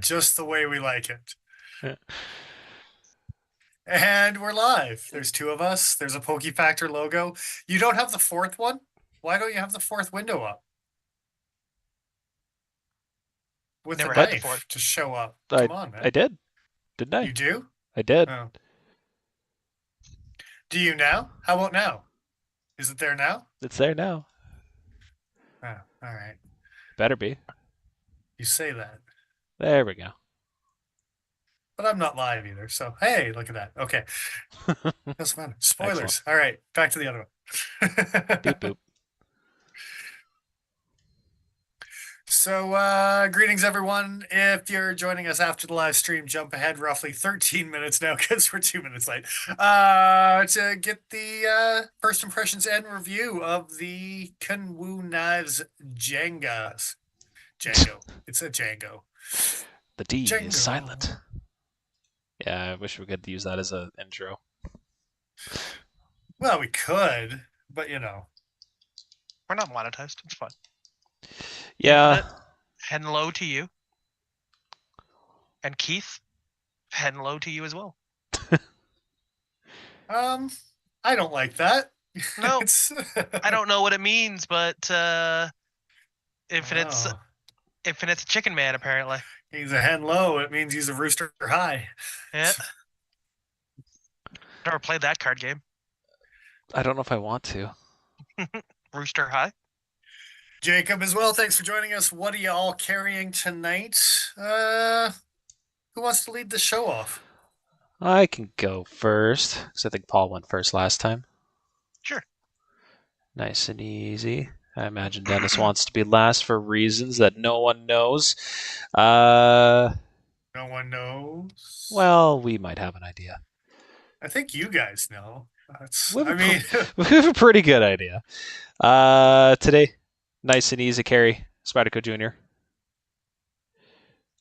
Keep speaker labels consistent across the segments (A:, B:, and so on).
A: just the way we like it.
B: Yeah.
A: And we're live. There's two of us. There's a Pokey Factor logo. You don't have the fourth one? Why don't you have the fourth window up? With the
C: Never had
B: What?
C: the fourth.
A: knife to show up.
B: I
A: Come on,
B: I
A: man.
B: did, didn't I?
A: You do?
B: I did.
A: Oh. Do you now? How about now? Is it there now?
B: It's there now.
A: Oh, all right.
B: Better be.
A: You say that.
B: There we go.
A: But I'm not live either. So, hey, look at that. Okay. Doesn't matter. Spoilers.
B: Excellent.
A: All right. Back to the other
B: Beep
A: one.
B: boop.
A: So, greetings, everyone. If you're joining us after the live stream, jump ahead roughly 13 minutes now because we're 2 minutes late to get the first impressions and review of the Kunwu knives Django. It's a Django.
B: The D
A: Django.
B: is silent. Yeah, I wish we could use that as an intro.
A: Well, we could, but
C: We're not monetized. It's fun.
B: Yeah.
C: Hello to you. And Keith, hello to you as well.
A: I don't like that.
C: No,
A: It's...
C: I don't know what it means, but Infinite's
A: Oh.
C: Infinite's a chicken man apparently.
A: He's a hen low. It means he's a rooster high.
C: Yeah. Never played that card game.
B: I don't know if I want to.
C: Rooster high.
A: Jacob as well. Thanks for joining us. What are you all carrying tonight? Who wants to lead the show off?
B: I can go first because I think Paul went first last time.
C: Sure.
B: Nice and easy. I imagine Dennis wants to be last for reasons that no one knows.
A: No one knows.
B: Well, we might have an idea.
A: I think you guys know.
B: We have a pretty good idea. Today, nice and easy carry, Spyderco Jr.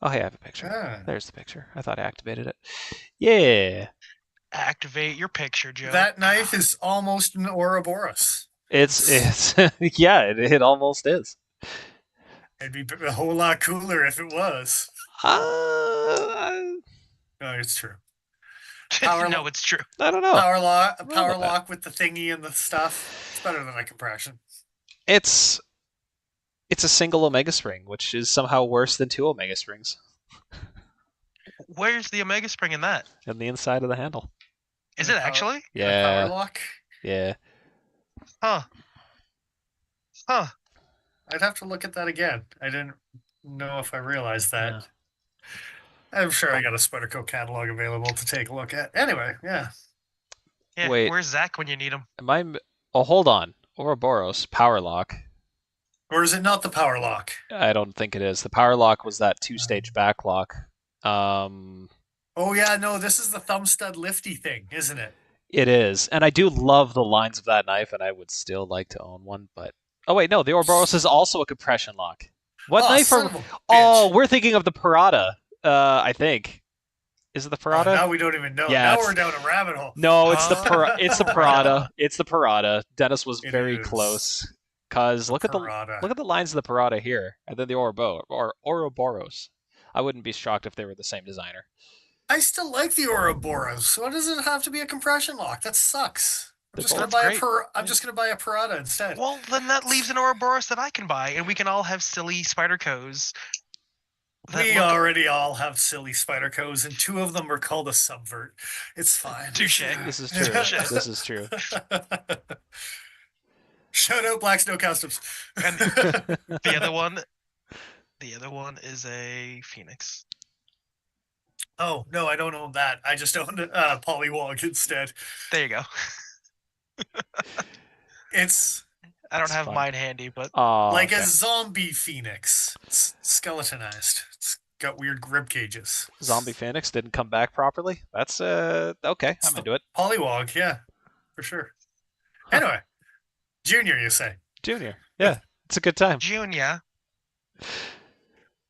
B: Oh, hey, I have a picture. There's the picture. I thought I activated it. Yeah.
C: Activate your picture, Joe.
A: That knife is almost an Ouroboros.
B: It's yeah, it almost is.
A: It'd be a whole lot cooler if it was. No, it's true.
C: No, it's true.
B: I don't know.
A: Power lock with the thingy and the stuff. It's better than a compression.
B: It's a single Omega spring, which is somehow worse than two Omega springs.
C: Where's the Omega spring in that?
B: In the inside of the handle.
C: Is it actually?
B: Yeah.
A: Power lock?
B: Yeah.
C: Huh.
A: I'd have to look at that again. I didn't know if I realized that.
B: Yeah.
A: I'm sure I got a Spyderco catalog available to take a look at. Anyway, yeah.
C: Yeah.
B: Wait.
C: Where's Zach when you need him?
B: Oh, hold on. Ouroboros power lock.
A: Or is it not the power lock?
B: I don't think it is. The power lock was that two-stage back lock.
A: Oh yeah, no, this is the thumb stud lifty thing, isn't it?
B: It is, and I do love the lines of that knife, and I would still like to own one. But oh wait, no, the Ouroboros is also a compression lock. What knife are? Oh, we're thinking of the Parada. I think. Is it the Parada?
A: Now we don't even know.
B: Yeah,
A: now we're down a rabbit hole.
B: No, it's the Parada. It's the Parada. Dennis was very
A: is.
B: Close. Cause look at the lines of the Parada here, and then the Ouroboros. I wouldn't be shocked if they were the same designer.
A: I still like the Ouroboros. Why does it have to be a compression lock? That sucks. I'm just gonna buy a Parada instead.
C: Well, then that leaves an Ouroboros that I can buy, and we can all have silly Spydercos.
A: We already all have silly Spydercos, and two of them are called a subvert. It's fine.
C: Touche.
B: This is true. This is true.
A: Shout out Black Snow Customs.
C: And the other one is a Phoenix.
A: Oh no, I don't own that. I just own Polywog instead.
C: There you go. I don't have mine handy, but
A: like a zombie Phoenix. It's skeletonized. It's got weird rib cages.
B: Zombie Phoenix didn't come back properly. That's okay. I'm into it.
A: Polywog, yeah, for sure. Anyway, Junior, you say?
B: Junior, yeah, it's a good time.
C: Junior.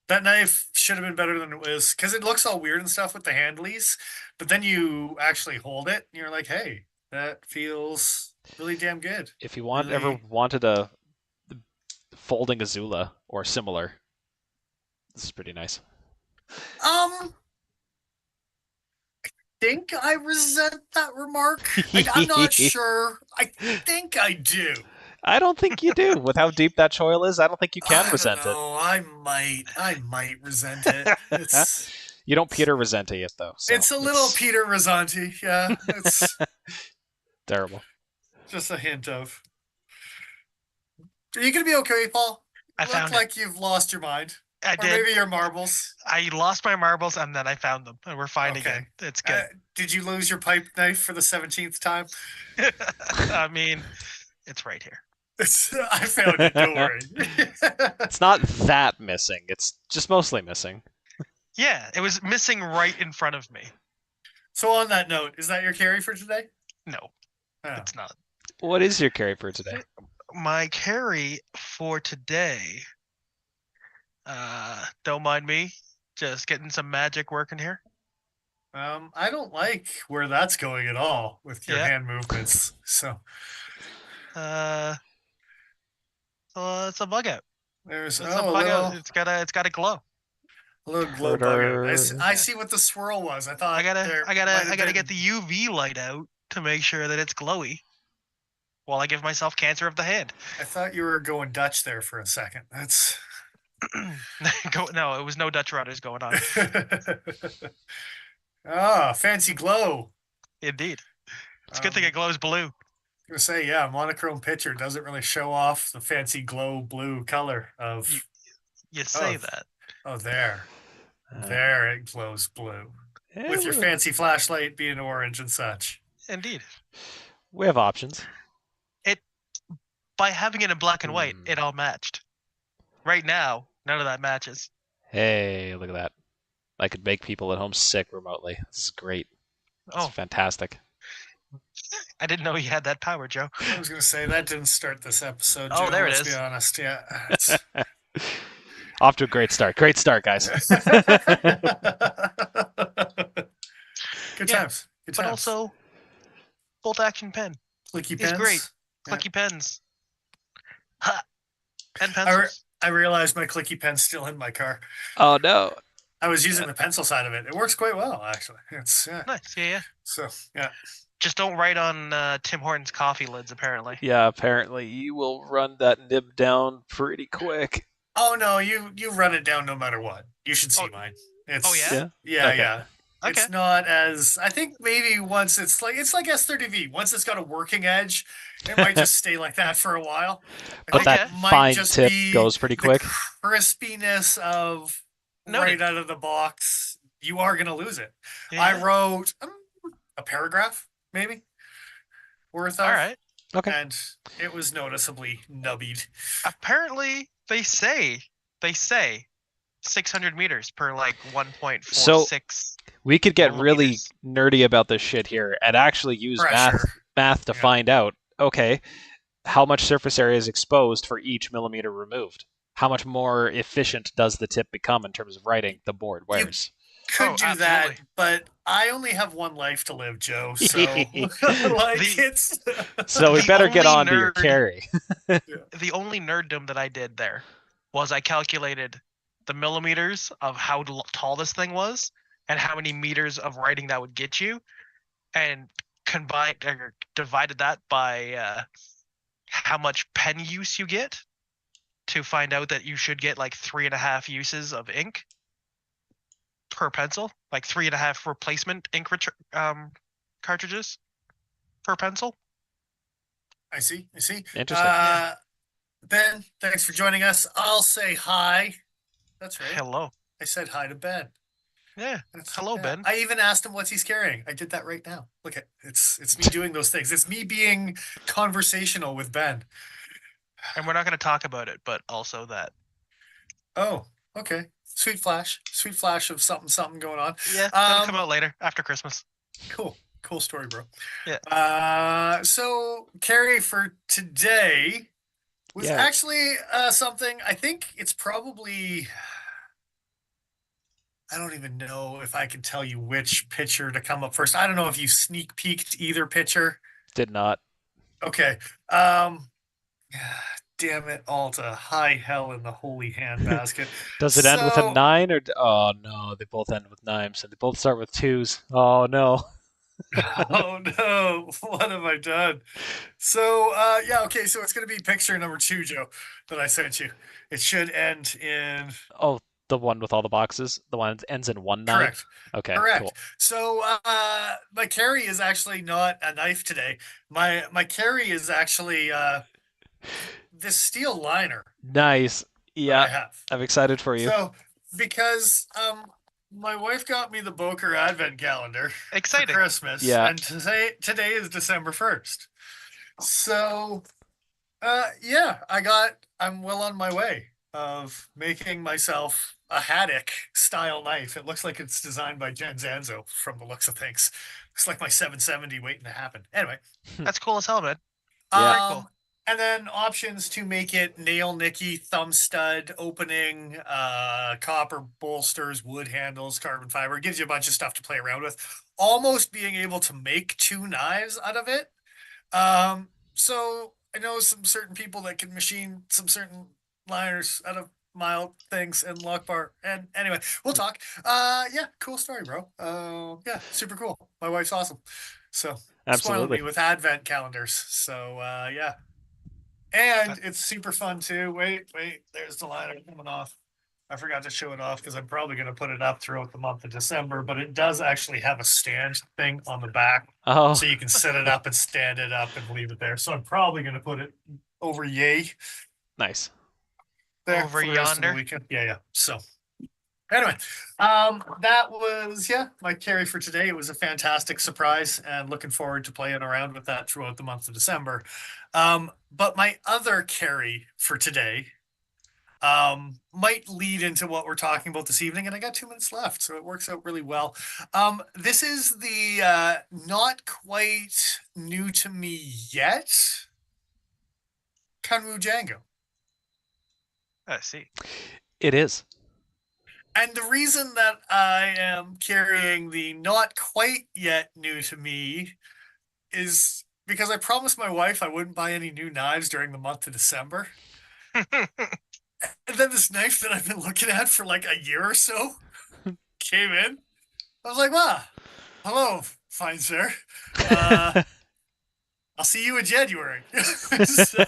A: That knife should have been better than it was because it looks all weird and stuff with the handlies, but then you actually hold it and you're like, hey, that feels really damn good.
B: If you ever wanted a folding Azula or similar, this is pretty nice.
A: I think I resent that remark. I'm not sure. I think I do.
B: I don't think you do. With how deep that choil is, I don't think you can
A: I don't
B: resent it.
A: know. I might resent it. It's
B: You don't Peter Resente it though, so
A: it's a little Peter Rizzanti. Yeah, it's
B: terrible.
A: just a hint of. Are you gonna be okay, Paul?
C: I
A: Look
C: found it.
A: like you've lost your mind,
C: I
A: or
C: did.
A: maybe your marbles.
C: I lost my marbles and then I found them, and we're fine
A: Okay.
C: again. It's good.
A: Did you lose your pipe knife for the 17th time?
C: I mean, it's right here.
A: I found it. Don't worry.
B: It's not that missing. It's just mostly missing.
C: Yeah, it was missing right in front of me.
A: So on that note, is that your carry for today?
C: No,
A: Oh.
C: it's not.
B: What is your carry for today?
C: My carry for today. Don't mind me, just getting some magic working here.
A: I don't like where that's going at all with your
C: Yeah.
A: hand movements. So
C: It's a bug out.
A: there's
C: It's a bug
A: little,
C: out. It's got a glow.
A: a little glow bug out. I see what the swirl was. I thought
C: I
A: there might have
C: gotta
A: been-
C: get the UV light out to make sure that it's glowy. While I give myself cancer of the hand.
A: I thought you were going Dutch there for a second. That's
C: No, it was no Dutch rudders going on.
A: Fancy glow.
C: Indeed. It's a good thing it glows blue.
A: I was gonna say, yeah, monochrome picture doesn't really show off the fancy glow blue color of.
C: You say
A: Oh.
C: that.
A: Oh, there it glows blue
B: Yeah,
A: with your fancy flashlight being orange and such.
C: Indeed.
B: We have options.
C: By having it in black and white, it all matched. Right now, none of that matches.
B: Hey, look at that. I could make people at home sick remotely. This is great. It's fantastic.
C: I didn't know you had that power, Joe.
A: I was gonna say that didn't start this episode.
C: Oh,
A: Joe,
C: there it
A: let's
C: is.
A: be honest. Yeah.
B: Off to a great start. Great start, guys.
A: Good
C: Yeah,
A: times. Good times.
C: But also, bolt action pen.
A: clicky
C: is
A: pens.
C: great.
A: Yeah.
C: Clicky pens. Ha! And pencils.
A: I realized my clicky pen's still in my car.
B: Oh no.
A: I was using the pencil side of it. It works quite well, actually. It's
C: Nice. Yeah.
A: So yeah.
C: Just don't write on Tim Hortons coffee lids, apparently.
B: Yeah, apparently you will run that nib down pretty quick.
A: Oh no, you run it down no matter what. You should see mine. It's
C: yeah?
A: Yeah,
B: Okay.
A: yeah.
C: Okay.
A: It's not as I think maybe once it's like S30V. Once it's got a working edge, it might just stay like that for a while. I
B: But
A: think
B: that
A: it might
B: fine
A: just
B: tip
A: be
B: goes pretty
A: the
B: quick.
A: crispiness of
C: Noted.
A: right out of the box. You are gonna lose it.
C: Yeah.
A: I wrote a paragraph, maybe worth of,
C: All right.
B: Okay.
A: and it was noticeably nubbied.
C: Apparently, they say 600 meters per like 1.46.
B: So, we could get really
C: millimeters.
B: nerdy about this shit here and actually use
A: Pressure.
B: math to
A: Yeah.
B: find out, okay, how much surface area is exposed for each millimeter removed? How much more efficient does the tip become in terms of writing the board wears?
A: Could do that,
C: absolutely.
A: but I only have one life to live, Joe. So like it's
B: So we
C: The
B: better get
C: only
B: on to your
C: nerd-
B: carry.
C: The only nerddom that I did there was I calculated the millimeters of how tall this thing was and how many meters of writing that would get you, and combined or divided that by how much pen use you get to find out that you should get like 3.5 uses of ink per pencil, like 3.5 replacement ink cartridges per pencil.
A: I see.
B: Interesting.
A: Ben, thanks for joining us. I'll say hi. That's right.
C: Hello.
A: I said hi to Ben.
C: Yeah. Hello, Ben.
A: I even asked him what's he's carrying. I did that right now. Look at it's me doing those things. It's me being conversational with Ben.
C: And we're not going to talk about it, but also that.
A: Oh, okay. Sweet flash of something going on.
C: Yeah, that'll come out later after Christmas.
A: Cool story, bro.
C: Yeah.
A: So carry for today was
B: Yeah.
A: actually something. I think it's probably. I don't even know if I can tell you which pitcher to come up first. I don't know if you sneak peeked either pitcher.
B: Did not.
A: Okay. damn it all to high hell in the holy handbasket.
B: Does it end with a
A: So,
B: 9 or? Oh no, they both end with 9s, and they both start with 2s. Oh no.
A: oh no, what have I done? So, yeah, okay, so it's going to be picture number 2, Joe, that I sent you. It should end in.
B: Oh, the one with all the boxes. The one that ends in 1-9.
A: Correct.
B: Okay,
A: Correct.
B: cool.
A: So, my carry is actually not a knife today. My carry is actually this steel liner
B: Nice.
A: that
B: Yeah,
A: I have.
B: I'm excited for you.
A: So, because my wife got me the Boker Advent calendar for
C: Exciting.
A: Christmas,
B: Yeah.
A: and today is December 1st. So, yeah, I'm well on my way of making myself a haddock style knife. It looks like it's designed by Jen Zanzo from the looks of things. Looks like my 770 waiting to happen. Anyway,
C: That's cool as hell, man.
B: Yeah.
C: Very cool.
A: and then options to make it nail nicky, thumb stud, opening, copper bolsters, wood handles, carbon fiber. It gives you a bunch of stuff to play around with. Almost being able to make 2 knives out of it. So I know some certain people that can machine some certain liners out of mild things and lock bar. And anyway, we'll talk. Yeah, cool story, bro. Yeah, super cool. My wife's awesome. So spoiling
B: Absolutely.
A: me with advent calendars. So yeah. And it's super fun too. Wait, there's the liner coming off. I forgot to show it off because I'm probably going to put it up throughout the month of December, but it does actually have a stand thing on the back.
B: Oh.
A: So you can set it up and stand it up and leave it there. So I'm probably going to put it over yay
B: Nice.
A: there
C: Over
A: for the rest of the
C: yonder.
A: weekend. Yeah. So anyway, that was, yeah, my carry for today. It was a fantastic surprise and looking forward to playing around with that throughout the month of December. But my other carry for today might lead into what we're talking about this evening, and I got 2 minutes left, so it works out really well. This is the not quite new to me yet Kunwu Django.
C: I see.
B: It is.
A: And the reason that I am carrying the not quite yet new to me is because I promised my wife I wouldn't buy any new knives during the month of December. And then this knife that I've been looking at for like a year or so came in. I was like, wow, hello, fine sir. I'll see you in January. So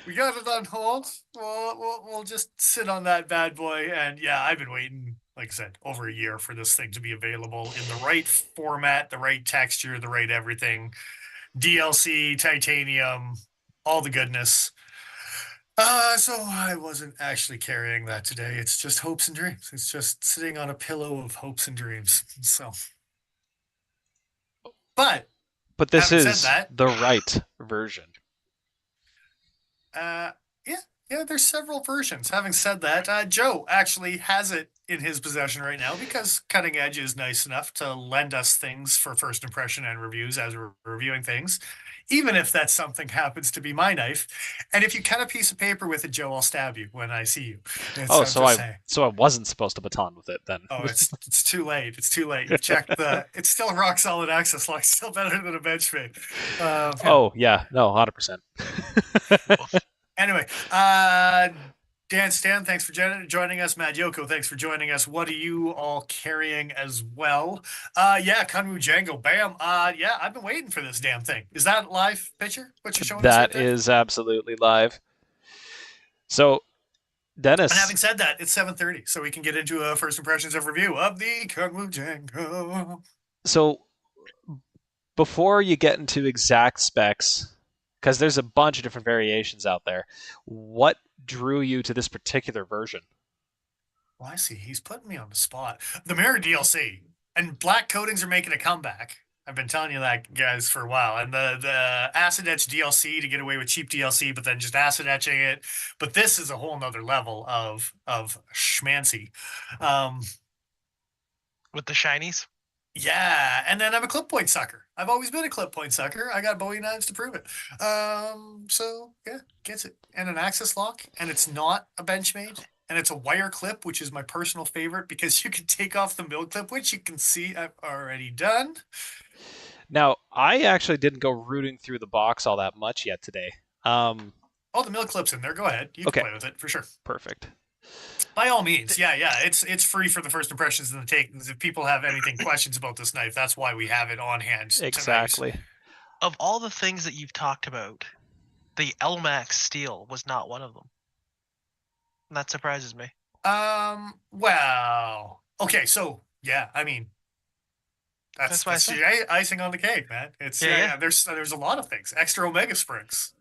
A: we got it on hold. We'll just sit on that bad boy. And yeah, I've been waiting, like I said, over a year for this thing to be available in the right format, the right texture, the right everything. DLC, titanium, all the goodness. So I wasn't actually carrying that today. It's just hopes and dreams. It's just sitting on a pillow of hopes and dreams. So, but
B: this
A: having said
B: is
A: that,
B: the right version.
A: yeah, there's several versions. Having said that, Joe actually has it in his possession right now because Cutting Edge is nice enough to lend us things for first impression and reviews as we're reviewing things, even if that something happens to be my knife. And if you cut a piece of paper with it, Joe, I'll stab you when I see you.
B: So I wasn't supposed to baton with it then.
A: Oh, it's too late. It's too late. You've checked it's still rock solid access lock, still better than a Benchmade. Yeah.
B: Oh yeah, no, 100%.
A: Anyway, Dan Stan, thanks for joining us. Matt Yoko, thanks for joining us. What are you all carrying as well? Yeah, Kunwu Django, bam. Yeah, I've been waiting for this damn thing. Is that live picture? What you're showing us?
B: That is absolutely live. So, Dennis.
A: And having said that, it's 7:30, so we can get into a first impressions of review of the Kunwu Django.
B: So, before you get into exact specs, because there's a bunch of different variations out there, what drew you to this particular version?
A: Well, I see. He's putting me on the spot. The Mirror DLC and black coatings are making a comeback. I've been telling you that, guys, for a while. And the acid etch DLC to get away with cheap DLC, but then just acid etching it. But this is a whole nother level of schmancy.
C: With the shinies?
A: Yeah, and then I'm a clip point sucker. I've always been a clip point sucker. I got Bowie knives to prove it. So yeah, gets it. And an access lock, and it's not a Benchmade, and it's a wire clip, which is my personal favorite because you can take off the mill clip, which you can see I've already done.
B: Now, I actually didn't go rooting through the box all that much yet today.
A: Oh, the mill clip's in there. Go ahead. You can
B: Okay.
A: play with it for sure.
B: Perfect.
A: By all means, yeah. It's free for the first impressions and the takings. If people have anything questions about this knife, that's why we have it on hand tonight.
B: Exactly.
C: Of all the things that you've talked about, the LMAX steel was not one of them. And that surprises me.
A: Well, okay, so yeah, I mean, that's the icing on the cake, man. It's yeah. There's a lot of things. Extra Omega springs,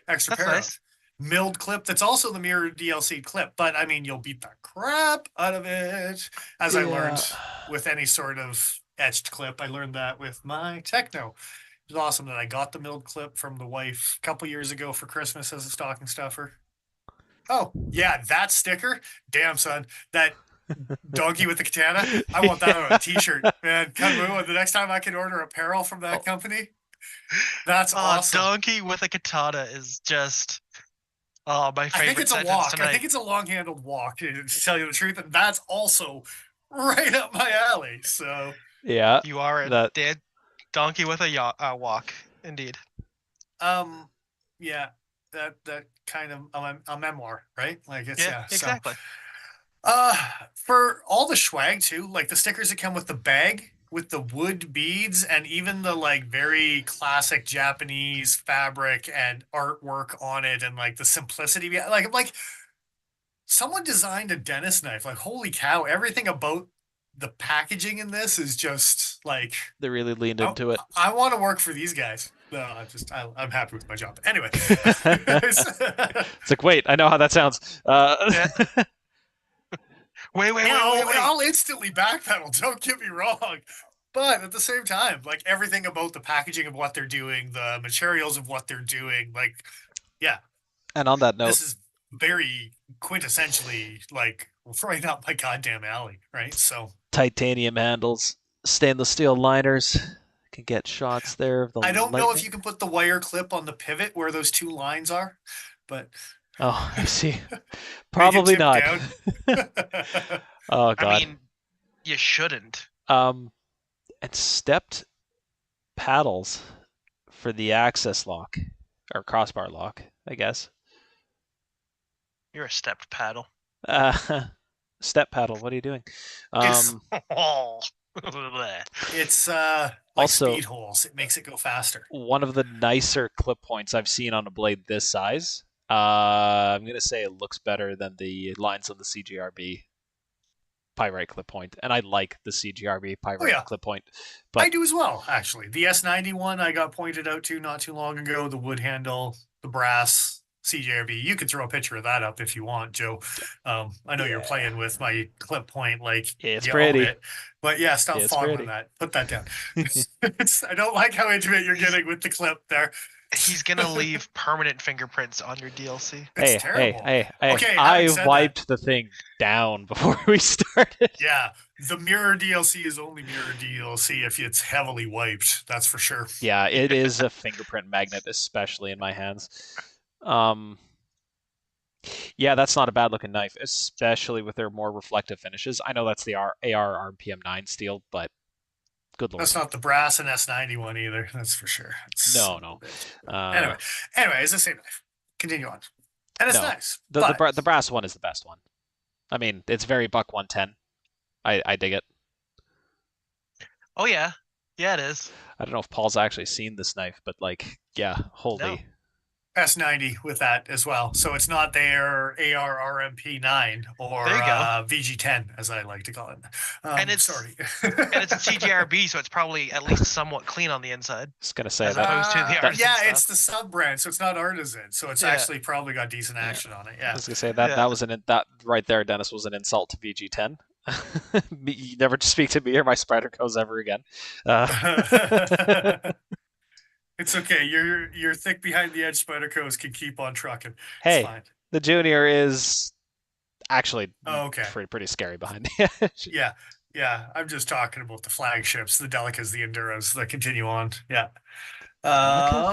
A: extra
C: That's nice.
A: milled clip. That's also the mirror DLC clip, but I mean, you'll beat the crap out of it, as I learned with any sort of etched clip. I learned that with my Techno. It was awesome that I got the milled clip from the wife a couple years ago for Christmas as a stocking stuffer. Oh yeah, that sticker, damn son, that donkey with the katana. I want that on a t-shirt, man. Kunwu, the next time I can order apparel from that company, that's awesome.
C: Donkey with a katana is just my favorite.
A: I think it's a walk.
C: Tonight.
A: I think it's a long-handled walk, to tell you the truth, and that's also right up my alley. So
B: yeah,
C: you are a dead donkey with a walk, indeed.
A: Yeah, that kind of a memoir, right? Like it's
C: exactly.
A: For all the swag too, like the stickers that come with the bag with the wood beads and even the like very classic Japanese fabric and artwork on it and like the simplicity, like someone designed a dentist knife. Like holy cow, everything about the packaging in this is just like
B: they really leaned into it.
A: I want to work for these guys. No, I'm happy with my job. Anyway, it's
B: like, wait, I know how that sounds.
C: Wait.
A: I'll instantly backpedal. Don't get me wrong. But at the same time, like everything about the packaging of what they're doing, the materials of what they're doing, like, yeah.
B: And on that note,
A: this is very quintessentially like right up my goddamn alley, right? So
B: titanium handles, stainless steel liners. Can get shots there of the
A: I don't know if you can put the wire clip on the pivot where those two lines are, but
B: oh, I see. Probably not. Oh god.
C: I mean, you shouldn't.
B: And stepped paddles for the access lock or crossbar lock, I guess.
C: You're a stepped paddle.
B: Step paddle. What are you doing?
A: It's like
B: also
A: speed holes. It makes it go faster.
B: One of the nicer clip points I've seen on a blade this size. I'm gonna say it looks better than the lines on the CGRB pyrite clip point, and I like the CGRB pyrite clip point. But
A: I do as well, actually. The S91 I got pointed out to not too long ago. The wood handle, the brass. CJRB, you could throw a picture of that up if you want, Joe. I know you're playing with my clip point, like
B: it's pretty,
A: but yeah, stop fogging on that. Put that down. I don't like how intimate you're getting with the clip there.
C: He's gonna leave permanent fingerprints on your DLC.
A: It's terrible.
B: Hey. Okay, I wiped the thing down before we started.
A: Yeah, the mirror DLC is only mirror DLC if it's heavily wiped. That's for sure.
B: Yeah, it is a fingerprint magnet, especially in my hands. Yeah, that's not a bad looking knife, especially with their more reflective finishes. I know that's the AR RPM9 steel, but good lord.
A: That's not the brass and S91 either, that's for sure.
B: No.
A: Anyway, it's the same knife. Continue on. And it's nice.
B: The brass one is the best one. I mean, it's very buck 110. I dig it.
C: Oh yeah. Yeah, it is.
B: I don't know if Paul's actually seen this knife, but like, yeah, holy.
C: No.
A: S90 with that as well. So it's not their AR RMP9 or VG10, as I like to call it.
C: And it's
A: sorry.
C: And it's a CGRB, so it's probably at least somewhat clean on the inside.
B: Just gonna say
C: as opposed to the artisan stuff.
A: It's the sub brand, so it's not artisan. So it's actually probably got decent action on it. Yeah.
B: I was gonna say that was that right there, Dennis, was an insult to VG10. You never speak to me or my Spydercos ever again.
A: It's okay. Your thick behind the edge Spydercos can keep on trucking.
B: Hey,
A: it's fine.
B: The Junior is actually
A: okay.
B: pretty scary behind the edge.
A: Yeah. I'm just talking about the flagships, the Delicas, the Enduros that continue on. Yeah.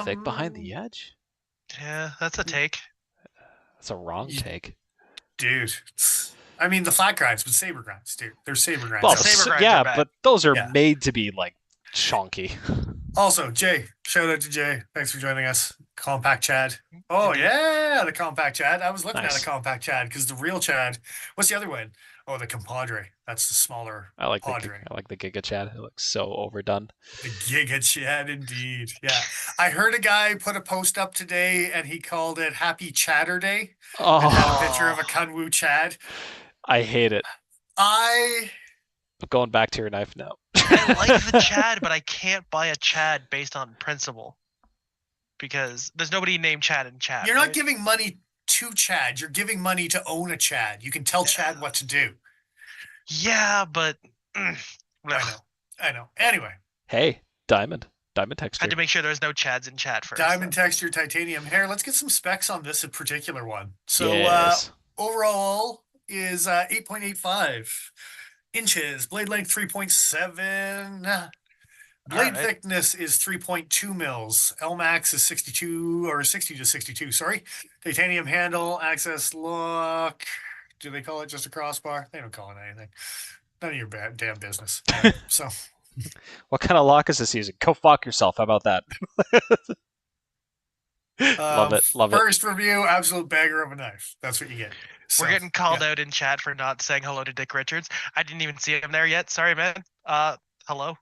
B: Thick behind the edge?
C: Yeah, that's a take.
B: That's a wrong take.
A: Dude. I mean, the flat grinds, but saber grinds, dude. They're saber grinds.
B: Well, but those are made to be like chonky.
A: Also, Jay, shout out to Jay. Thanks for joining us. Compact Chad. Oh,
C: Indeed.
A: yeah, the Compact Chad. I was looking at a
B: Nice.
A: Compact Chad because the real Chad, what's the other one? Oh, the Compadre. That's the smaller
B: I like
A: Padre.
B: the Giga Chad. It looks so overdone.
A: The Giga Chad, indeed. Yeah. I heard a guy put a post up today and he called it Happy Chatter Day and had a picture of a
C: Oh,
A: Kunwu Chad.
B: I hate it.
A: I
B: But going back to your knife now.
C: I like the Chad, but I can't buy a Chad based on principle because there's nobody named Chad in Chad.
A: You're not
C: right?
A: giving money to Chad. You're giving money to own a Chad. You can tell Chad what to do.
C: Yeah, but
A: I know. I know. Anyway,
B: Hey, diamond texture.
C: had to make sure there's no Chads in Chad first.
A: diamond texture titanium hair. Let's get some specs on this particular one. So
B: Yes.
A: overall is 8.85 inches, blade length 3.7. Blade
C: Alright.
A: thickness is 3.2 mils. Lmax is 62 or 60 to 62. Sorry. Titanium handle, access lock. Do they call it just a crossbar? They don't call it anything. None of your damn business. Anyway, so
B: What kind of lock is this using? Go fuck yourself. How about that? Love it. Love it.
A: first review, absolute bagger of a knife. That's what you get. So,
C: We're getting called
A: yeah.
C: out in chat for not saying hello to Dick Richards. I didn't even see him there yet. Sorry, man. Hello.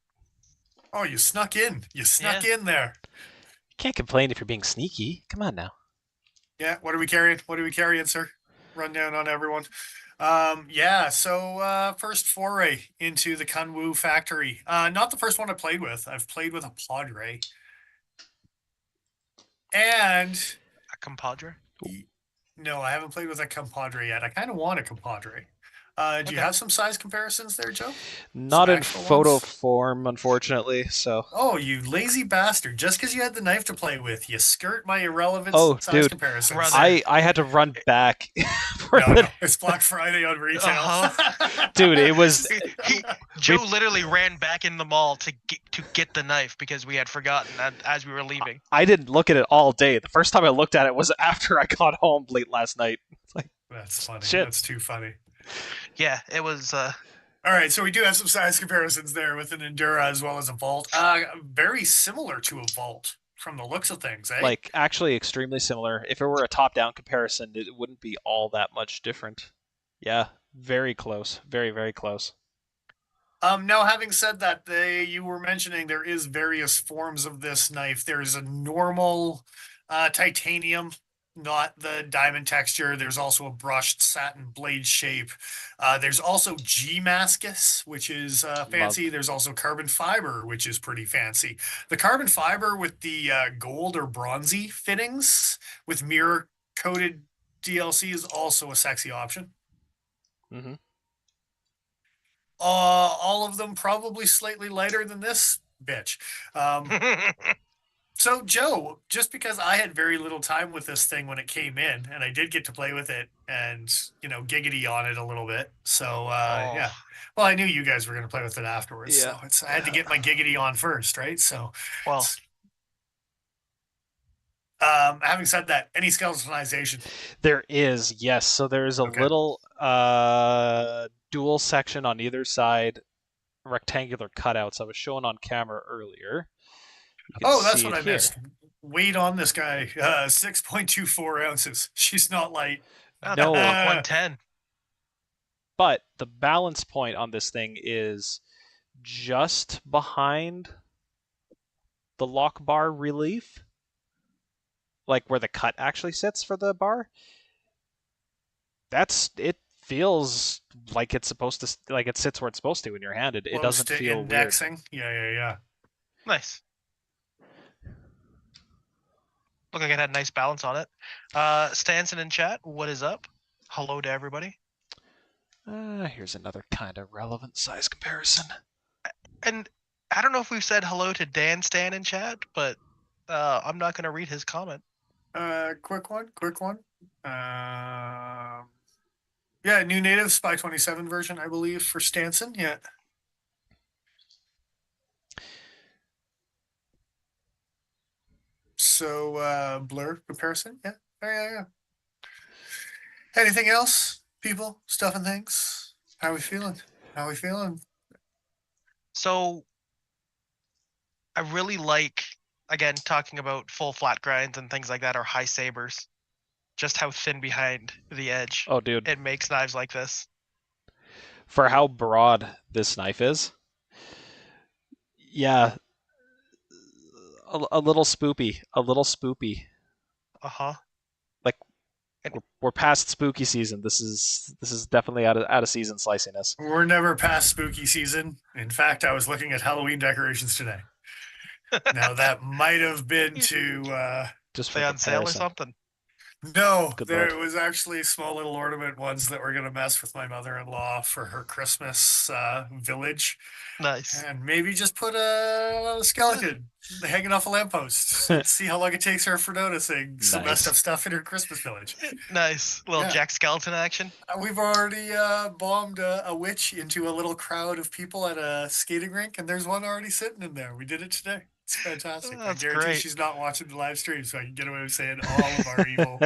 A: Oh, you snuck in. You snuck in there.
B: Can't complain if you're being sneaky. Come on now.
A: Yeah. What are we carrying? What are we carrying, sir? Rundown on everyone. Yeah. So first foray into the Kunwu factory. Not the first one I played with. I've played with a Padre. And
C: A compadre.
A: no, I haven't played with a Compadre yet. I kind of want a Compadre. Do you
C: Okay.
A: have some size comparisons there, Joe?
B: Not in
A: actual
B: photo
A: ones?
B: form, unfortunately. So.
A: Oh, you lazy bastard. Just because you had the knife to play with, you skirt my irrelevant
B: Oh,
A: size
B: dude.
A: comparisons.
C: Brother.
B: I had to run back.
A: No, it's Black Friday on retail.
B: Dude, it was.
C: Joe literally ran back in the mall to get the knife because we had forgotten that as we were leaving.
B: I didn't look at it all day. The first time I looked at it was after I got home late last night. It's like,
A: That's funny.
B: Shit.
A: That's too funny.
C: Yeah, it was.
A: All right, so we do have some size comparisons there with an Endura as well as a Vault. Very similar to a Vault from the looks of things, eh?
B: like actually extremely similar. If it were a top-down comparison, it wouldn't be all that much different. Yeah, very close. Very, very close.
A: Now, having said that, you were mentioning there is various forms of this knife. There's a normal titanium, not the diamond texture. There's also a brushed satin blade shape. There's also G-Mascus, which is fancy. There's also carbon fiber, which is pretty fancy. The carbon fiber with the gold or bronzy fittings with mirror-coated DLC is also a sexy option.
B: Mm-hmm.
A: All of them probably slightly lighter than this bitch. So, Joe, just because I had very little time with this thing when it came in, and I did get to play with it and, giggity on it a little bit. So, yeah. Well, I knew you guys were going to play with it afterwards.
B: Yeah.
A: So I had to get my giggity on first, right? So,
C: well,
A: having said that, any skeletonization?
B: There is, yes. So there's a
A: Okay.
B: little dual section on either side, rectangular cutouts I was showing on camera earlier. You can
A: Oh, that's
B: see
A: what
B: it
A: I
B: here.
A: missed. Weight on this guy, 6.24 ounces. She's not light.
B: No.
C: 110.
B: But the balance point on this thing is just behind the lock bar relief, like where the cut actually sits for the bar. It feels like it's supposed to, like it sits where it's supposed to when you're handed. It doesn't feel
A: indexing.
B: weird.
A: Yeah.
C: Nice. Look like it had nice balance on it. Stanson in chat, what is up? Hello to everybody.
B: Here's another kind of relevant size comparison.
C: And I don't know if we've said hello to Dan Stan in chat, but I'm not going to read his comment.
A: Quick one. Yeah, new native Spy 27 version, I believe, for Stanson. Yeah. So blur comparison. Yeah. Anything else, people, stuff and things? How we feeling?
C: So I really like, again, talking about full flat grinds and things like that, or high sabers. Just how thin behind the edge
B: Oh, dude.
C: it makes knives like this.
B: For how broad this knife is, yeah, a little spoopy. A little spoopy.
C: Uh-huh.
B: Like,
C: And
B: we're past spooky season. This is definitely out of season sliciness.
A: We're never past spooky season. In fact, I was looking at Halloween decorations today. Now that might have been to
B: Just for
C: they on sale or
B: comparison.
C: something.
A: no,
B: Good
A: there
B: lord.
A: was actually small little ornament ones that were going to mess with my mother-in-law for her Christmas village,
C: Nice.
A: and maybe just put a skeleton hanging off a lamppost and see how long it takes her for noticing some messed
B: Nice.
A: up stuff in her Christmas village.
C: Nice. Little
A: Yeah.
C: Jack Skeleton action.
A: We've already bombed a witch into a little crowd of people at a skating rink, and there's one already sitting in there. We did it today. It's fantastic.
C: Oh,
A: I
C: that's
A: guarantee
C: great.
A: she's not watching the live stream, so I can get away with saying all of our evil.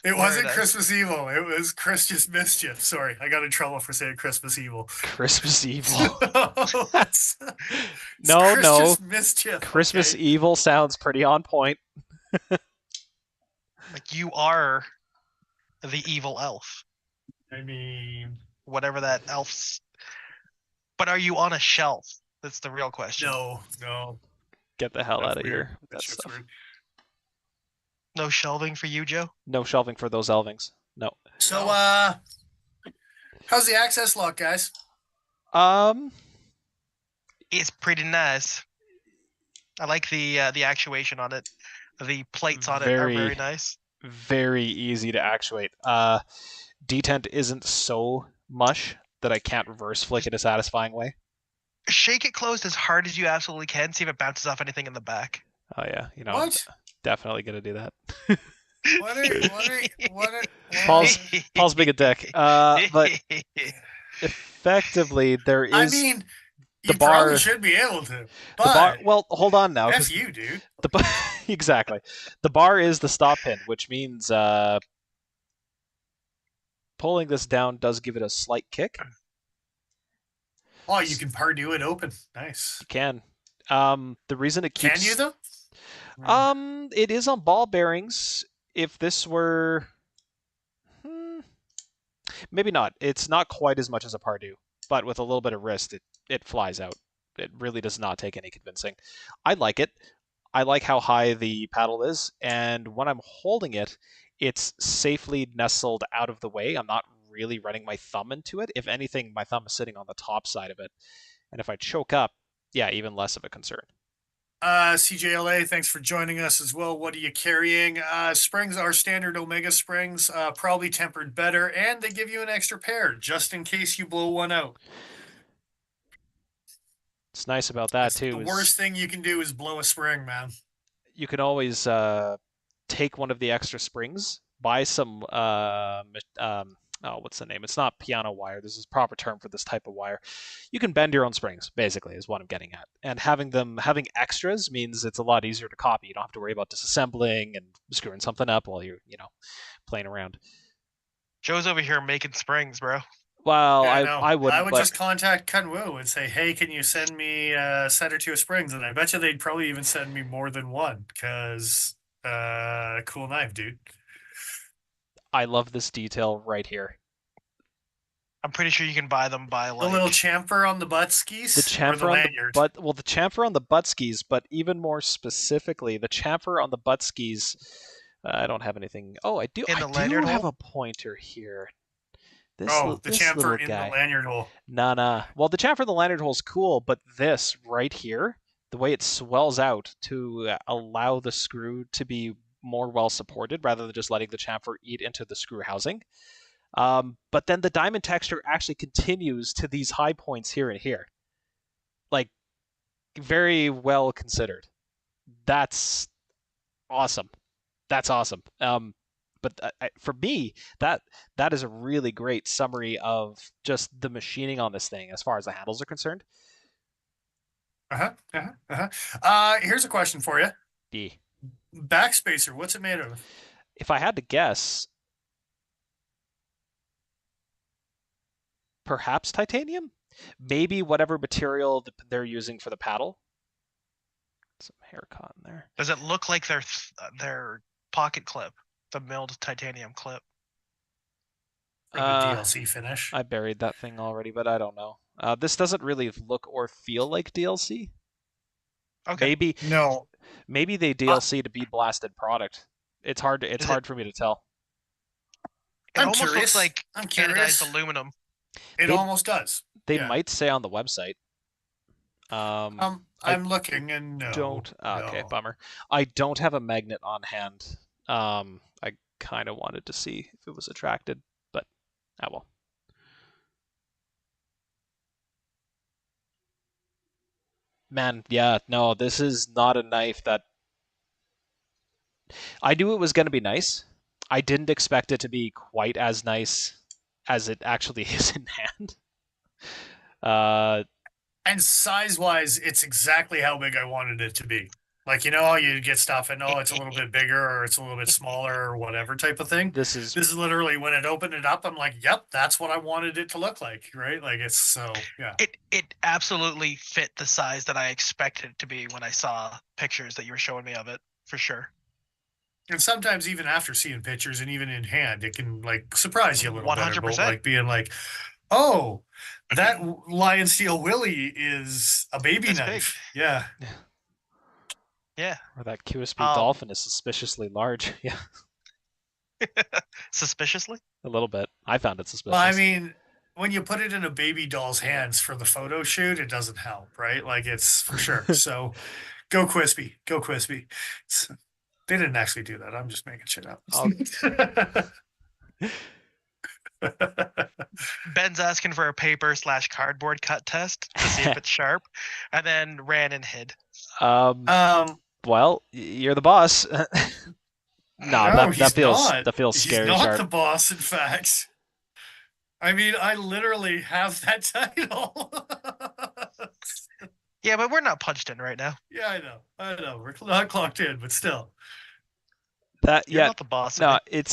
A: It wasn't
C: nice.
A: Christmas evil. It was Christmas mischief. Sorry, I got in trouble for saying Christmas evil.
B: Christmas evil.
A: it's
B: no,
A: Christmas
B: no.
A: mischief.
B: Christmas
A: okay?
B: evil sounds pretty on point.
C: Like, you are the evil elf.
A: I mean,
C: whatever that elf's. But are you on a shelf? That's the real question.
A: no.
B: Get the hell
A: That's
B: out of
A: weird.
B: here with that
A: That's
B: stuff.
A: weird.
C: No shelving for you, Joe?
B: No shelving for those elvings. No.
A: So, how's the access lock, guys?
C: It's pretty nice. I like the actuation on it. The plates on it are very nice.
B: Very easy to actuate. Detent isn't so mush that I can't reverse flick in a satisfying way.
C: Shake it closed as hard as you absolutely can. See if it bounces off anything in the back.
B: Oh yeah, you know,
A: What?
B: definitely gonna do that. Paul's being a dick. But effectively, there is.
A: I mean,
B: the
A: you
B: bar
A: probably should be able to. But
B: the bar. Well, hold on now.
A: F you, dude.
B: Exactly. The bar is the stop pin, which means pulling this down does give it a slight kick.
A: Oh, you can pardo it open. Nice.
B: You can. The reason it keeps.
A: Can you though?
B: It is on ball bearings. If this were, maybe not. It's not quite as much as a Pardew, but with a little bit of wrist, it flies out. It really does not take any convincing. I like it. I like how high the paddle is, and when I'm holding it, it's safely nestled out of the way. I'm not really running my thumb into it. If anything, my thumb is sitting on the top side of it, and if I choke up, yeah, even less of a concern.
A: CJLA, thanks for joining us as well. What are you carrying? Springs are standard Omega springs, probably tempered better, and they give you an extra pair just in case you blow one out.
B: What's nice about that too
A: The worst thing you can do is blow a spring, man.
B: You can always take one of the extra springs, buy some what's the name? It's not piano wire. This is a proper term for this type of wire. You can bend your own springs, basically, is what I'm getting at. And having extras means it's a lot easier to copy. You don't have to worry about disassembling and screwing something up while you're, playing around.
C: Joe's over here making springs, bro.
B: Well, yeah, I would.
A: Just contact Kunwu and say, "Hey, can you send me a set or two of springs?" And I bet you they'd probably even send me more than one because cool knife, dude.
B: I love this detail right here.
C: I'm pretty sure you can buy them by like
A: the little chamfer on the butt skis.
B: The chamfer on
A: lanyard.
B: the chamfer on the butt skis, but even more specifically, the chamfer on the butt skis. I don't have anything. Oh, I do. I do have a pointer here.
A: The chamfer in the lanyard hole.
B: Nah. Well, the chamfer in the lanyard hole is cool, but this right here, the way it swells out to allow the screw to be more well supported rather than just letting the chamfer eat into the screw housing. But then the diamond texture actually continues to these high points here and here. Like, very well considered. That's awesome. But for me, that is a really great summary of just the machining on this thing as far as the handles are concerned.
A: Here's a question for you.
B: D.
A: Backspacer, what's it made of?
B: If I had to guess, perhaps titanium? Maybe whatever material they're using for the paddle. Some hair caught in there.
C: Does it look like their pocket clip, the milled titanium clip?
A: For the DLC finish.
B: I buried that thing already, but I don't know. This doesn't really look or feel like DLC.
C: Okay.
B: Maybe they DLC to be blasted product. It's hard for me to tell.
C: It almost looks like anodized aluminum.
A: It almost does.
B: They might say on the website.
A: I'm looking and no.
B: Don't. Okay,
A: no.
B: bummer. I don't have a magnet on hand. I kind of wanted to see if it was attracted, but well. Man, yeah, no, this is not a knife that I knew it was going to be nice. I didn't expect it to be quite as nice as it actually is in hand.
A: And size-wise, it's exactly how big I wanted it to be. Like, you know how you get stuff and, it's a little bit bigger or it's a little bit smaller or whatever type of thing?
B: This is
A: literally, when it opened it up, I'm like, yep, that's what I wanted it to look like, right? Like, it's so, yeah.
C: It absolutely fit the size that I expected it to be when I saw pictures that you were showing me of it, for sure.
A: And sometimes even after seeing pictures and even in hand, it can, like, surprise you a little
C: 100%.
A: better. Like, being like, oh, that Lion Steel Willie is a baby knife. Big. Yeah.
C: Yeah.
B: Or that QSP dolphin is suspiciously large. Yeah.
C: Suspiciously?
B: A little bit. I found it suspicious.
A: Well, I mean, when you put it in a baby doll's hands for the photo shoot, it doesn't help, right? Like, it's for sure. So go Quispy. Go Quispy. They didn't actually do that. I'm just making shit up.
C: Ben's asking for a paper/cardboard cut test to see if it's sharp, and then ran and hid.
B: Well, you're the boss. No, that feels scary.
A: He's not
B: sharp.
A: the boss, in fact. I mean, I literally have that title.
C: Yeah, but we're not punched in right now.
A: Yeah, I know. We're not clocked in, but still.
C: You're not the boss.
B: No, it's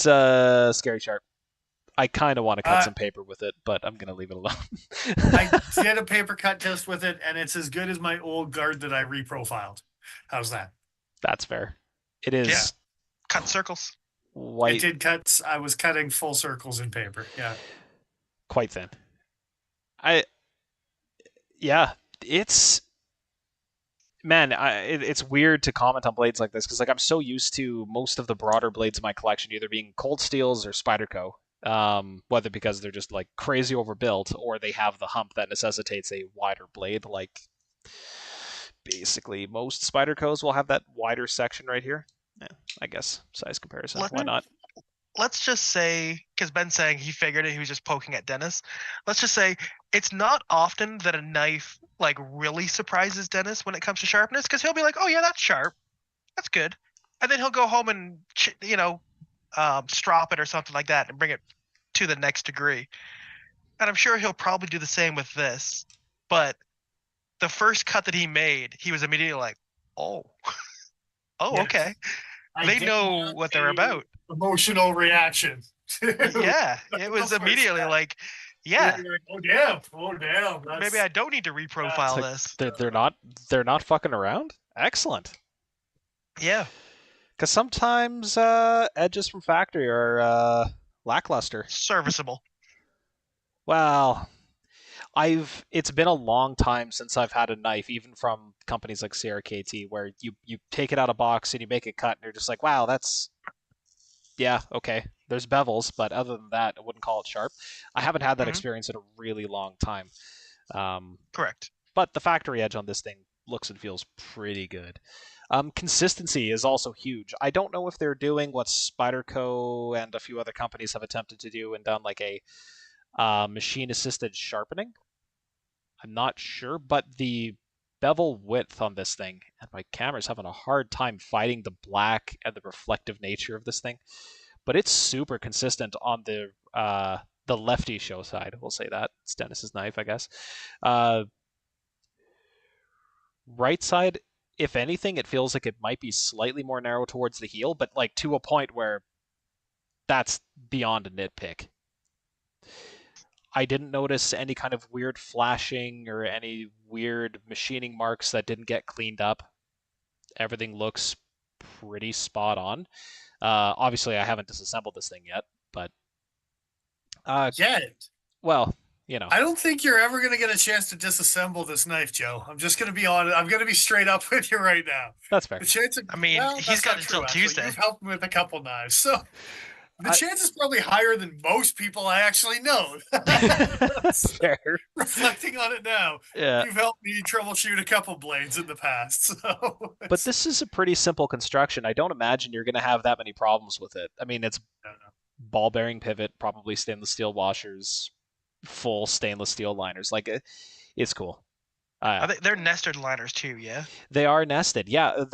B: scary sharp. I kind of want to cut some paper with it, but I'm gonna leave it alone.
A: I did a paper cut test with it, and it's as good as my old guard that I reprofiled. How's that?
B: That's fair. It is.
C: Yeah. Cut circles.
B: White.
A: It did cuts. I was cutting full circles in paper. Yeah.
B: Quite thin. It's it's weird to comment on blades like this because like I'm so used to most of the broader blades in my collection either being Cold Steels or Spyderco, whether because they're just like crazy overbuilt or they have the hump that necessitates a wider blade. Like basically most Spydercos will have that wider section right here. Yeah, I guess size comparison. Why not?
C: Let's just say, because Ben's saying he figured it, he was just poking at Dennis. Let's just say it's not often that a knife like really surprises Dennis when it comes to sharpness, because he'll be like, "Oh yeah, that's sharp, that's good," and then he'll go home and strop it or something like that and bring it to the next degree. And I'm sure he'll probably do the same with this. But the first cut that he made, he was immediately like, "Oh, yes. Okay." They know what they're about.
A: Emotional reaction.
C: Yeah, it was immediately like, yeah.
A: Like, oh damn.
C: Maybe I don't need to reprofile this.
B: They're not fucking around. Excellent.
C: Yeah.
B: Because sometimes edges from factory are lackluster.
C: Serviceable.
B: Well, it's been a long time since I've had a knife, even from companies like CRKT, where you take it out of box and you make it cut, and you're just like, wow, yeah, okay. There's bevels, but other than that, I wouldn't call it sharp. I haven't had that experience in a really long time.
C: Correct.
B: But the factory edge on this thing looks and feels pretty good. Consistency is also huge. I don't know if they're doing what Spyderco and a few other companies have attempted to do and done like a machine-assisted sharpening. I'm not sure, but the bevel width on this thing, and my camera's having a hard time fighting the black and the reflective nature of this thing, but it's super consistent on the lefty show side. We'll say that. It's Dennis's knife, I guess. Right side, if anything, it feels like it might be slightly more narrow towards the heel, but like to a point where that's beyond a nitpick. I didn't notice any kind of weird flashing or any weird machining marks that didn't get cleaned up. Everything looks pretty spot on. Obviously, I haven't disassembled this thing yet, but
A: Yet.
B: well,
A: I don't think you're ever going to get a chance to disassemble this knife, Joe. I'm just going to be honest. I'm going to be straight up with you right now.
B: That's fair.
A: The chance of,
C: I mean, he's got until Tuesday.
A: You've helped me with a couple knives, so the chance is probably higher than most people I actually know.
B: Fair.
A: Reflecting on it now,
B: yeah.
A: You've helped me troubleshoot a couple blades in the past. So,
B: but this is a pretty simple construction. I don't imagine you're going to have that many problems with it. I mean, it's ball bearing pivot, probably stainless steel washers, full stainless steel liners. Like, it's cool.
C: They're nested liners too, yeah?
B: They are nested. Yeah,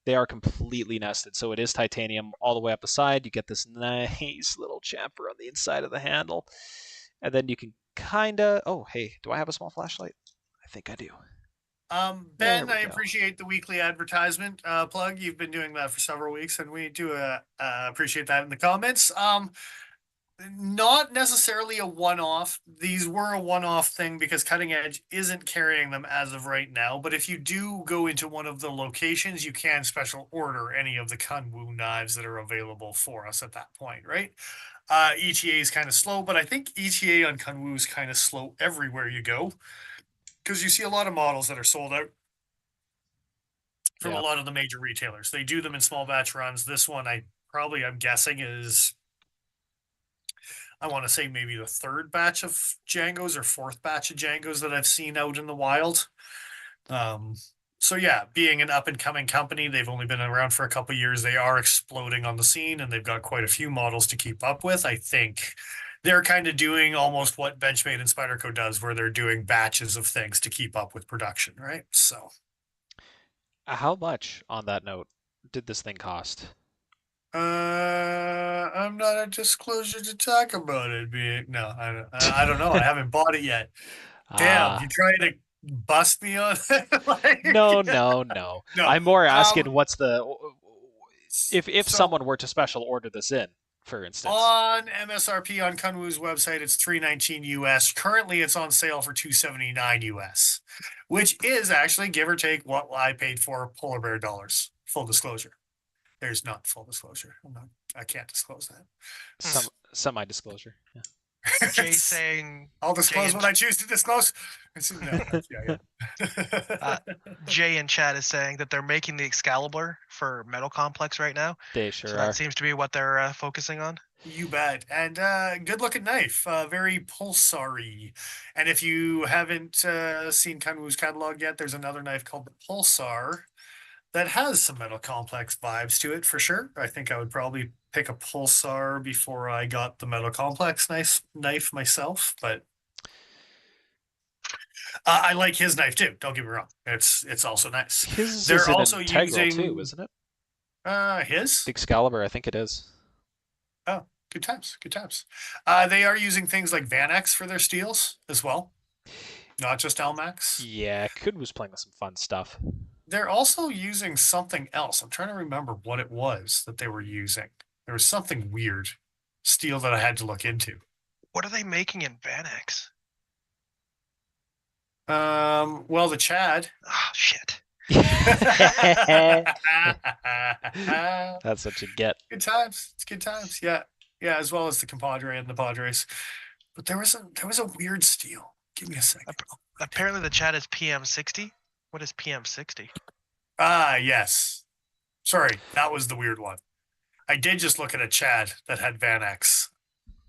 B: they are completely nested. So it is titanium all the way up the side. You get this nice little chamfer on the inside of the handle. And then you can kind of... Oh, hey, do I have a small flashlight? I think I do.
A: Ben, I appreciate the weekly advertisement plug. You've been doing that for several weeks, and we do appreciate that in the comments. Not necessarily a one-off. These were a one-off thing because Cutting Edge isn't carrying them as of right now. But if you do go into one of the locations, you can special order any of the Kunwu knives that are available for us at that point, right? ETA is kind of slow, but I think ETA on Kunwu is kind of slow everywhere you go because you see a lot of models that are sold out from a lot of the major retailers. They do them in small batch runs. This one, I'm guessing is... I want to say maybe the third batch of Djangos or fourth batch of Djangos that I've seen out in the wild. So yeah, being an up and coming company, they've only been around for a couple of years. They are exploding on the scene and they've got quite a few models to keep up with. I think they're kind of doing almost what Benchmade and Spyderco does, where they're doing batches of things to keep up with production, right? So
B: how much, on that note, did this thing cost?
A: I'm not a disclosure to talk about it. No, I don't know. I haven't bought it yet. Damn, you trying to bust me on that?
B: No. I'm more asking what's the if someone were to special order this in, for instance.
A: On MSRP on Kunwu's website, it's $319 US. Currently, it's on sale for $279 US, which is actually give or take what I paid for polar bear dollars. Full disclosure. There's not full disclosure. I can't disclose that.
B: Semi-disclosure. Yeah.
C: Jay saying...
A: I'll disclose what I choose to disclose.
C: Jay in chat is saying that they're making the Excalibur for Metal Complex right now.
B: They sure
C: so
B: are.
C: That seems to be what they're focusing on.
A: You bet. And good looking knife. Very pulsar-y. And if you haven't seen Kunwu's catalog yet, there's another knife called the Pulsar that has some Metal Complex vibes to it for sure. I think I would probably pick a Pulsar before I got the Metal Complex knife myself, but I like his knife too. Don't get me wrong. It's also nice.
B: His
A: They're
B: is
A: also
B: integral
A: using
B: too, isn't it?
A: His
B: the Excalibur, I think it is.
A: Oh, good times. They are using things like Vanex for their steels as well, not just Elmax.
B: Yeah, Kun was playing with some fun stuff.
A: They're also using something else. I'm trying to remember what it was that they were using. There was something weird steel that I had to look into.
C: What are they making in Vanex?
A: Well, the Chad.
C: Oh, shit.
B: That's what you get.
A: Good times. It's good times. Yeah. Yeah, as well as the Compadre and the Padres. But there was a weird steel. Give me a second.
C: Apparently the Chad is PM60. What is PM60?
A: Yes. Sorry, that was the weird one. I did just look at a Chad that had Vanex.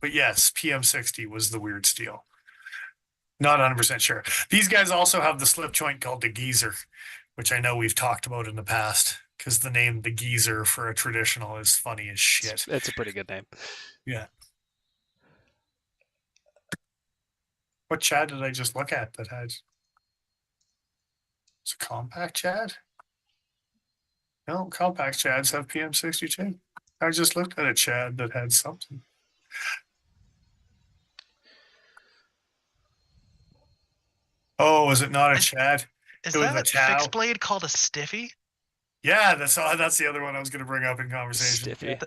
A: But yes, PM60 was the weird steel. Not 100% sure. These guys also have the slip joint called the Geezer, which I know we've talked about in the past, because the name the Geezer for a traditional is funny as shit.
B: It's a pretty good name.
A: Yeah. What Chad did I just look at that had... It's a compact Chad? No, compact Chads have PM62. I just looked at a Chad that had something. Oh, is it not a Chad?
C: Is that a fixed blade called a Stiffy?
A: Yeah, that's the other one I was going to bring up in conversation.
B: Stiffy.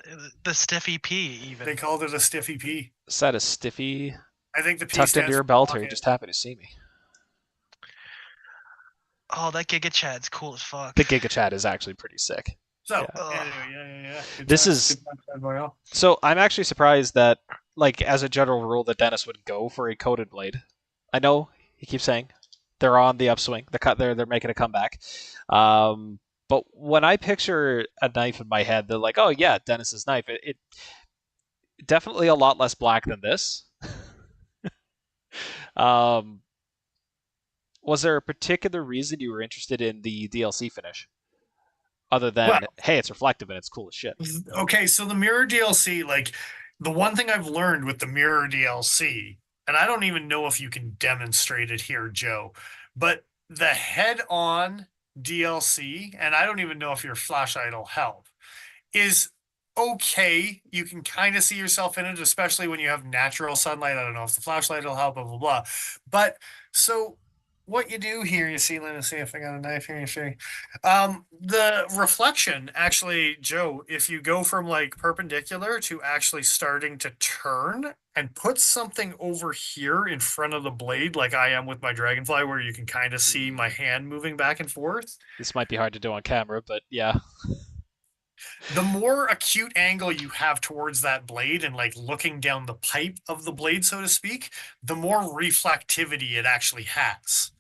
C: The Stiffy P, even.
A: They called it a Stiffy P.
B: Is that a Stiffy?
A: I think the P
B: tucked into
A: stands
B: your
A: for
B: belt, or you're
A: pocket.
B: just happy to see me.
C: Oh, that Giga Chad's cool as fuck.
B: The Giga Chad is actually pretty sick.
A: So,
B: Yeah.
A: anyway, yeah. Good
B: This
A: times,
B: is
A: good times, Bad Boy L.
B: so. I'm actually surprised that, like, as a general rule, that Dennis would go for a coated blade. I know he keeps saying they're on the upswing. They're making a comeback. But when I picture a knife in my head, they're like, oh yeah, Dennis's knife. It definitely a lot less black than this. um, was there a particular reason you were interested in the DLC finish, other than
A: Well,
B: hey, it's reflective and it's cool as shit?
A: okay, so the mirror DLC, like the one thing I've learned with the mirror DLC, and I don't even know if you can demonstrate it here, Joe, but the head-on DLC, and I don't even know if your flashlight will help, is okay. You can kind of see yourself in it, especially when you have natural sunlight. I don't know if the flashlight will help, blah, blah, blah. But so what you do here, you see, let me see if I got a knife here. You see, the reflection actually, Joe, if you go from like perpendicular to actually starting to turn and put something over here in front of the blade, like I am with my dragonfly, where you can kind of see my hand moving back and forth.
B: This might be hard to do on camera, but yeah.
A: The more acute angle you have towards that blade and like looking down the pipe of the blade, so to speak, the more reflectivity it actually has.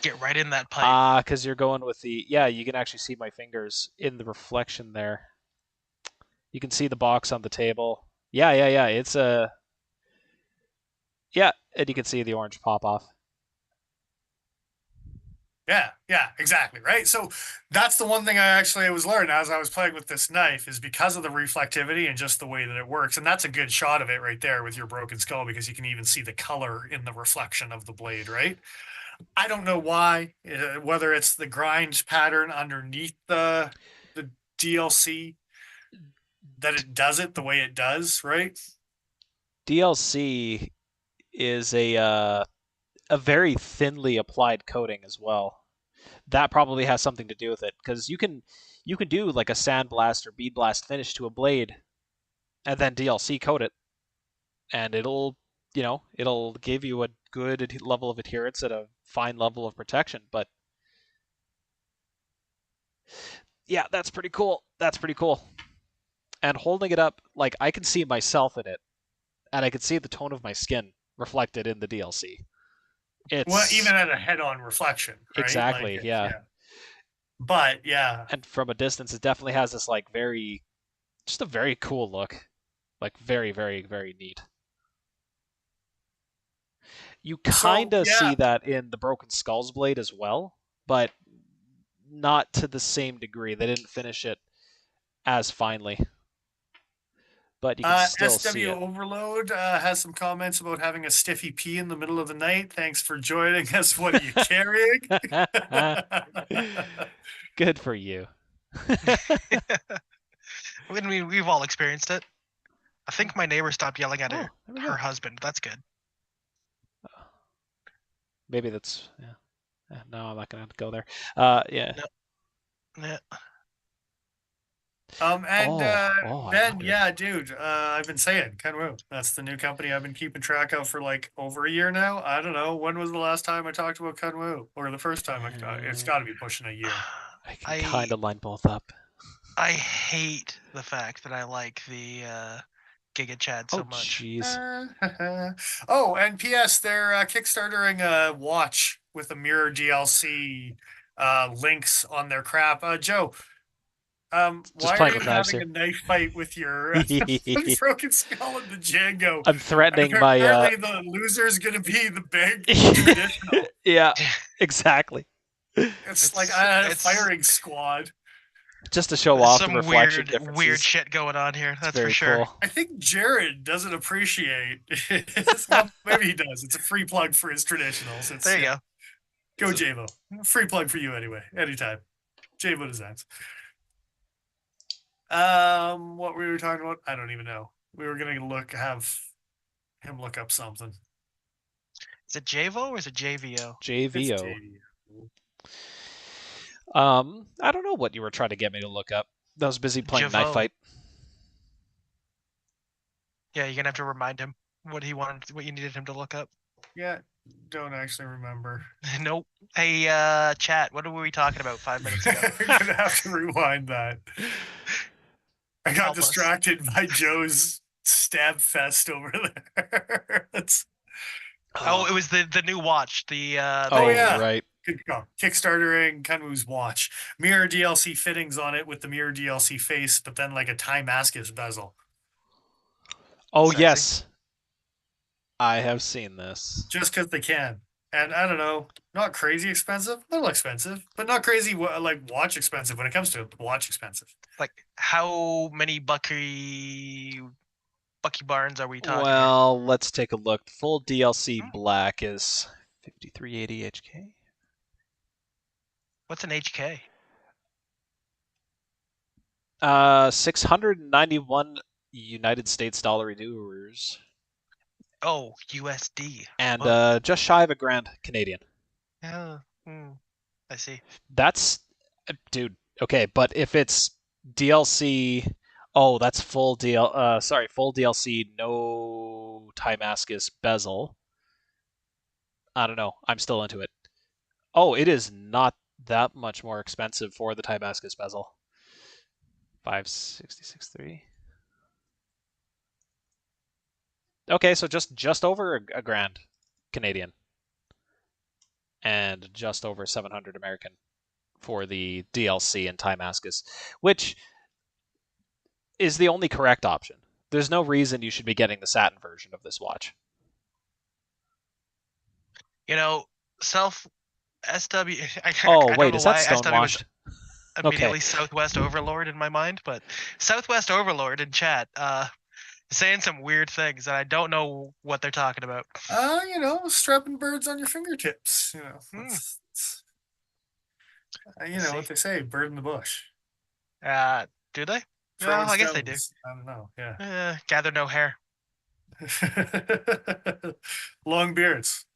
C: Get right in that pipe.
B: Because you're going with the you can actually see my fingers in the reflection there. You can see the box on the table. Yeah. It's a and you can see the orange pop off.
A: Yeah, exactly. Right. So that's the one thing I was learning as I was playing with this knife is because of the reflectivity and just the way that it works. And that's a good shot of it right there with your broken skull because you can even see the color in the reflection of the blade, right? I don't know why, whether it's the grind pattern underneath the DLC that it does it the way it does, right?
B: DLC is a very thinly applied coating as well. That probably has something to do with it because you can do like a sandblast or bead blast finish to a blade, and then DLC coat it, and it'll give you a good level of adherence and a fine level of protection. But yeah, that's pretty cool. That's pretty cool. And holding it up, like I can see myself in it, and I can see the tone of my skin reflected in the DLC.
A: Well,
B: It's
A: even at a head-on reflection, right?
B: exactly,
A: Like,
B: yeah.
A: But yeah,
B: And from a distance, it definitely has this like just a very cool look, like very, very, very neat. You kind of see that in the Broken Skulls blade as well, but not to the same degree. They didn't finish it as finely, but you can still
A: SW
B: see it.
A: Overload has some comments about having a stiffy pee in the middle of the night. Thanks for joining us. What are you carrying?
B: Good for you.
C: I mean, we've all experienced it. I think my neighbor stopped yelling at her husband. That's good.
B: Maybe that's no, I'm not gonna have to go there. Yeah.
C: No.
A: Ben, yeah, dude, I've been saying Kunwu. That's the new company I've been keeping track of for like over a year now. I don't know when was the last time I talked about Kunwu, or the first time it's got to be pushing a year.
B: I can kind of line both up.
C: I hate the fact that I like the Giga Chad so much.
B: Jeez.
A: Oh, and P.S. They're kickstartering a watch with a mirror DLC links on their crap. Joe, why are you having a knife fight with your broken skull and the Django?
B: I'm threatening
A: apparently the loser's gonna be the big traditional.
B: Yeah, exactly.
A: It's like a firing squad.
B: Just to show off
C: some
B: the reflection
C: weird shit going on here. That's for sure.
B: Cool.
A: I think Jared doesn't appreciate it. Well, maybe he does. It's a free plug for his traditionals.
C: There you go.
A: Go Javo. Free plug for you anyway. Anytime. Javo Designs. What were we talking about? I don't even know. We were gonna have him look up something.
C: Is it JVO or is it JVO?
B: JVO. I don't know what you were trying to get me to look up. I was busy playing Knife Fight.
C: Yeah, you're gonna have to remind him. what you needed him to look up?
A: Yeah, don't actually remember.
C: Nope. Hey, chat. What were we talking about 5 minutes ago?
A: I'm gonna have to rewind that. I got
C: Help us.
A: distracted by Joe's stab fest over there.
C: Oh, it was the new watch.
A: Oh yeah,
B: right.
A: good call. Kickstartering Kunwu's watch. Mirror DLC fittings on it with the mirror DLC face, but then like a Timascus bezel.
B: Oh
C: Sexy.
B: yes, I have seen this.
A: Just because they can. And I don't know, not crazy expensive, a little expensive, but not crazy like watch expensive when it comes to watch expensive.
C: Like, how many Bucky Barnes are we talking here?
B: Well, let's take a look. Full DLC black is 5380 HK.
C: What's an HK?
B: 691 United States dollar renewers.
C: Oh, USD.
B: And just shy of $1,000 Canadian.
C: Yeah. I see.
B: That's, dude. Okay, but if it's DLC, oh, that's full full DLC, no Timascus bezel. I don't know. I'm still into it. Oh, it is not that much more expensive for the Timascus bezel. 566.3. Okay, so just over $1,000 Canadian, and just over 700 American for the DLC and Timascus, which is the only correct option. There's no reason you should be getting the satin version of this watch.
C: You know, self SW.
B: Oh, wait, is that stonewashed?
C: Immediately Southwest Overlord in my mind, but Southwest Overlord in chat, saying some weird things that I don't know what they're talking about.
A: Strapping birds on your fingertips. You know what they say, bird in the bush.
C: Do they?
A: Throwing
C: Well, I guess they do.
A: I don't know. Yeah.
C: Gather no hair.
A: Long beards.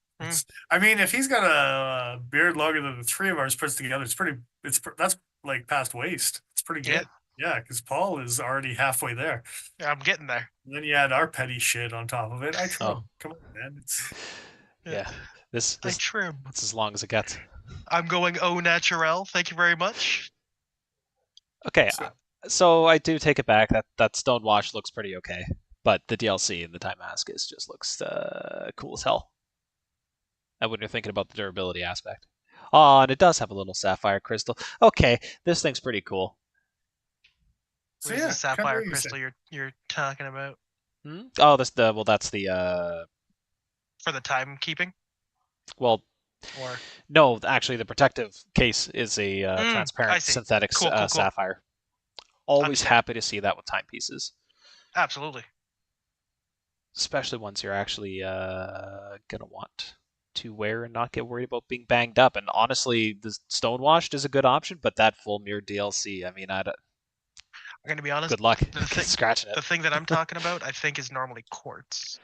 A: I mean, if he's got a beard longer than the three of ours puts together, that's like past waist. It's pretty good. Yeah, because Paul is already halfway there.
C: Yeah, I'm getting there.
A: And then you add our petty shit on top of it. I trim.
B: Oh.
A: Come on, man.
B: Yeah. This
C: I trim.
B: It's as long as it gets.
C: I'm going au naturel. Thank you very much.
B: Okay, so I do take it back. That Stonewash looks pretty okay, but the DLC and the Timascus just looks cool as hell. And when you're thinking about the durability aspect. Oh, and it does have a little sapphire crystal. Okay, this thing's pretty cool.
C: So yeah, the sapphire crystal you're talking about?
B: Oh, that's the
C: for the timekeeping.
B: Well,
C: or
B: no, actually, the protective case is a transparent synthetic cool. Sapphire. Always happy to see that with timepieces.
C: Absolutely.
B: Especially ones you're actually gonna want to wear and not get worried about being banged up. And honestly, the stonewashed is a good option, but that full mirror DLC, I mean, I'm
C: going to be honest.
B: Good luck scratching it.
C: The thing that I'm talking about, I think, is normally quartz.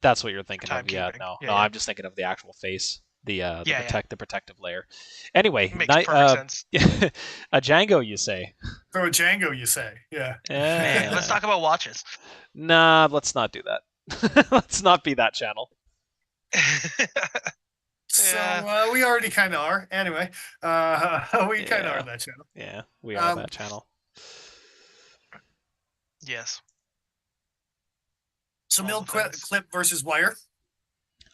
B: That's what you're thinking of. Yeah, no, I'm just thinking of the actual face, the protective layer. Anyway,
C: makes perfect sense.
B: A Django, you say?
A: So a Django, you say? Yeah.
C: Man, let's talk about watches.
B: Nah, let's not do that. Let's not be that channel.
A: So we already kind of are. Anyway, we kind of are that channel.
B: Yeah, we are that channel.
C: Yes.
A: So mill clip versus wire.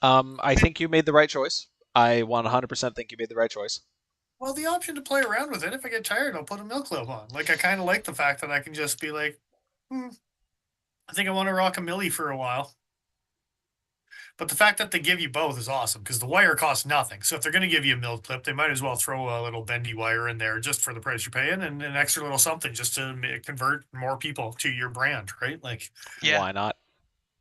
B: I think you made the right choice. I 100% think you made the right choice.
A: Well, the option to play around with it. If I get tired, I'll put a mill clip on. Like, I kind of like the fact that I can just be like, I think I want to rock a millie for a while. But the fact that they give you both is awesome because the wire costs nothing. So if they're going to give you a mill clip, they might as well throw a little bendy wire in there just for the price you're paying and an extra little something just to convert more people to your brand, right? Like,
B: why not?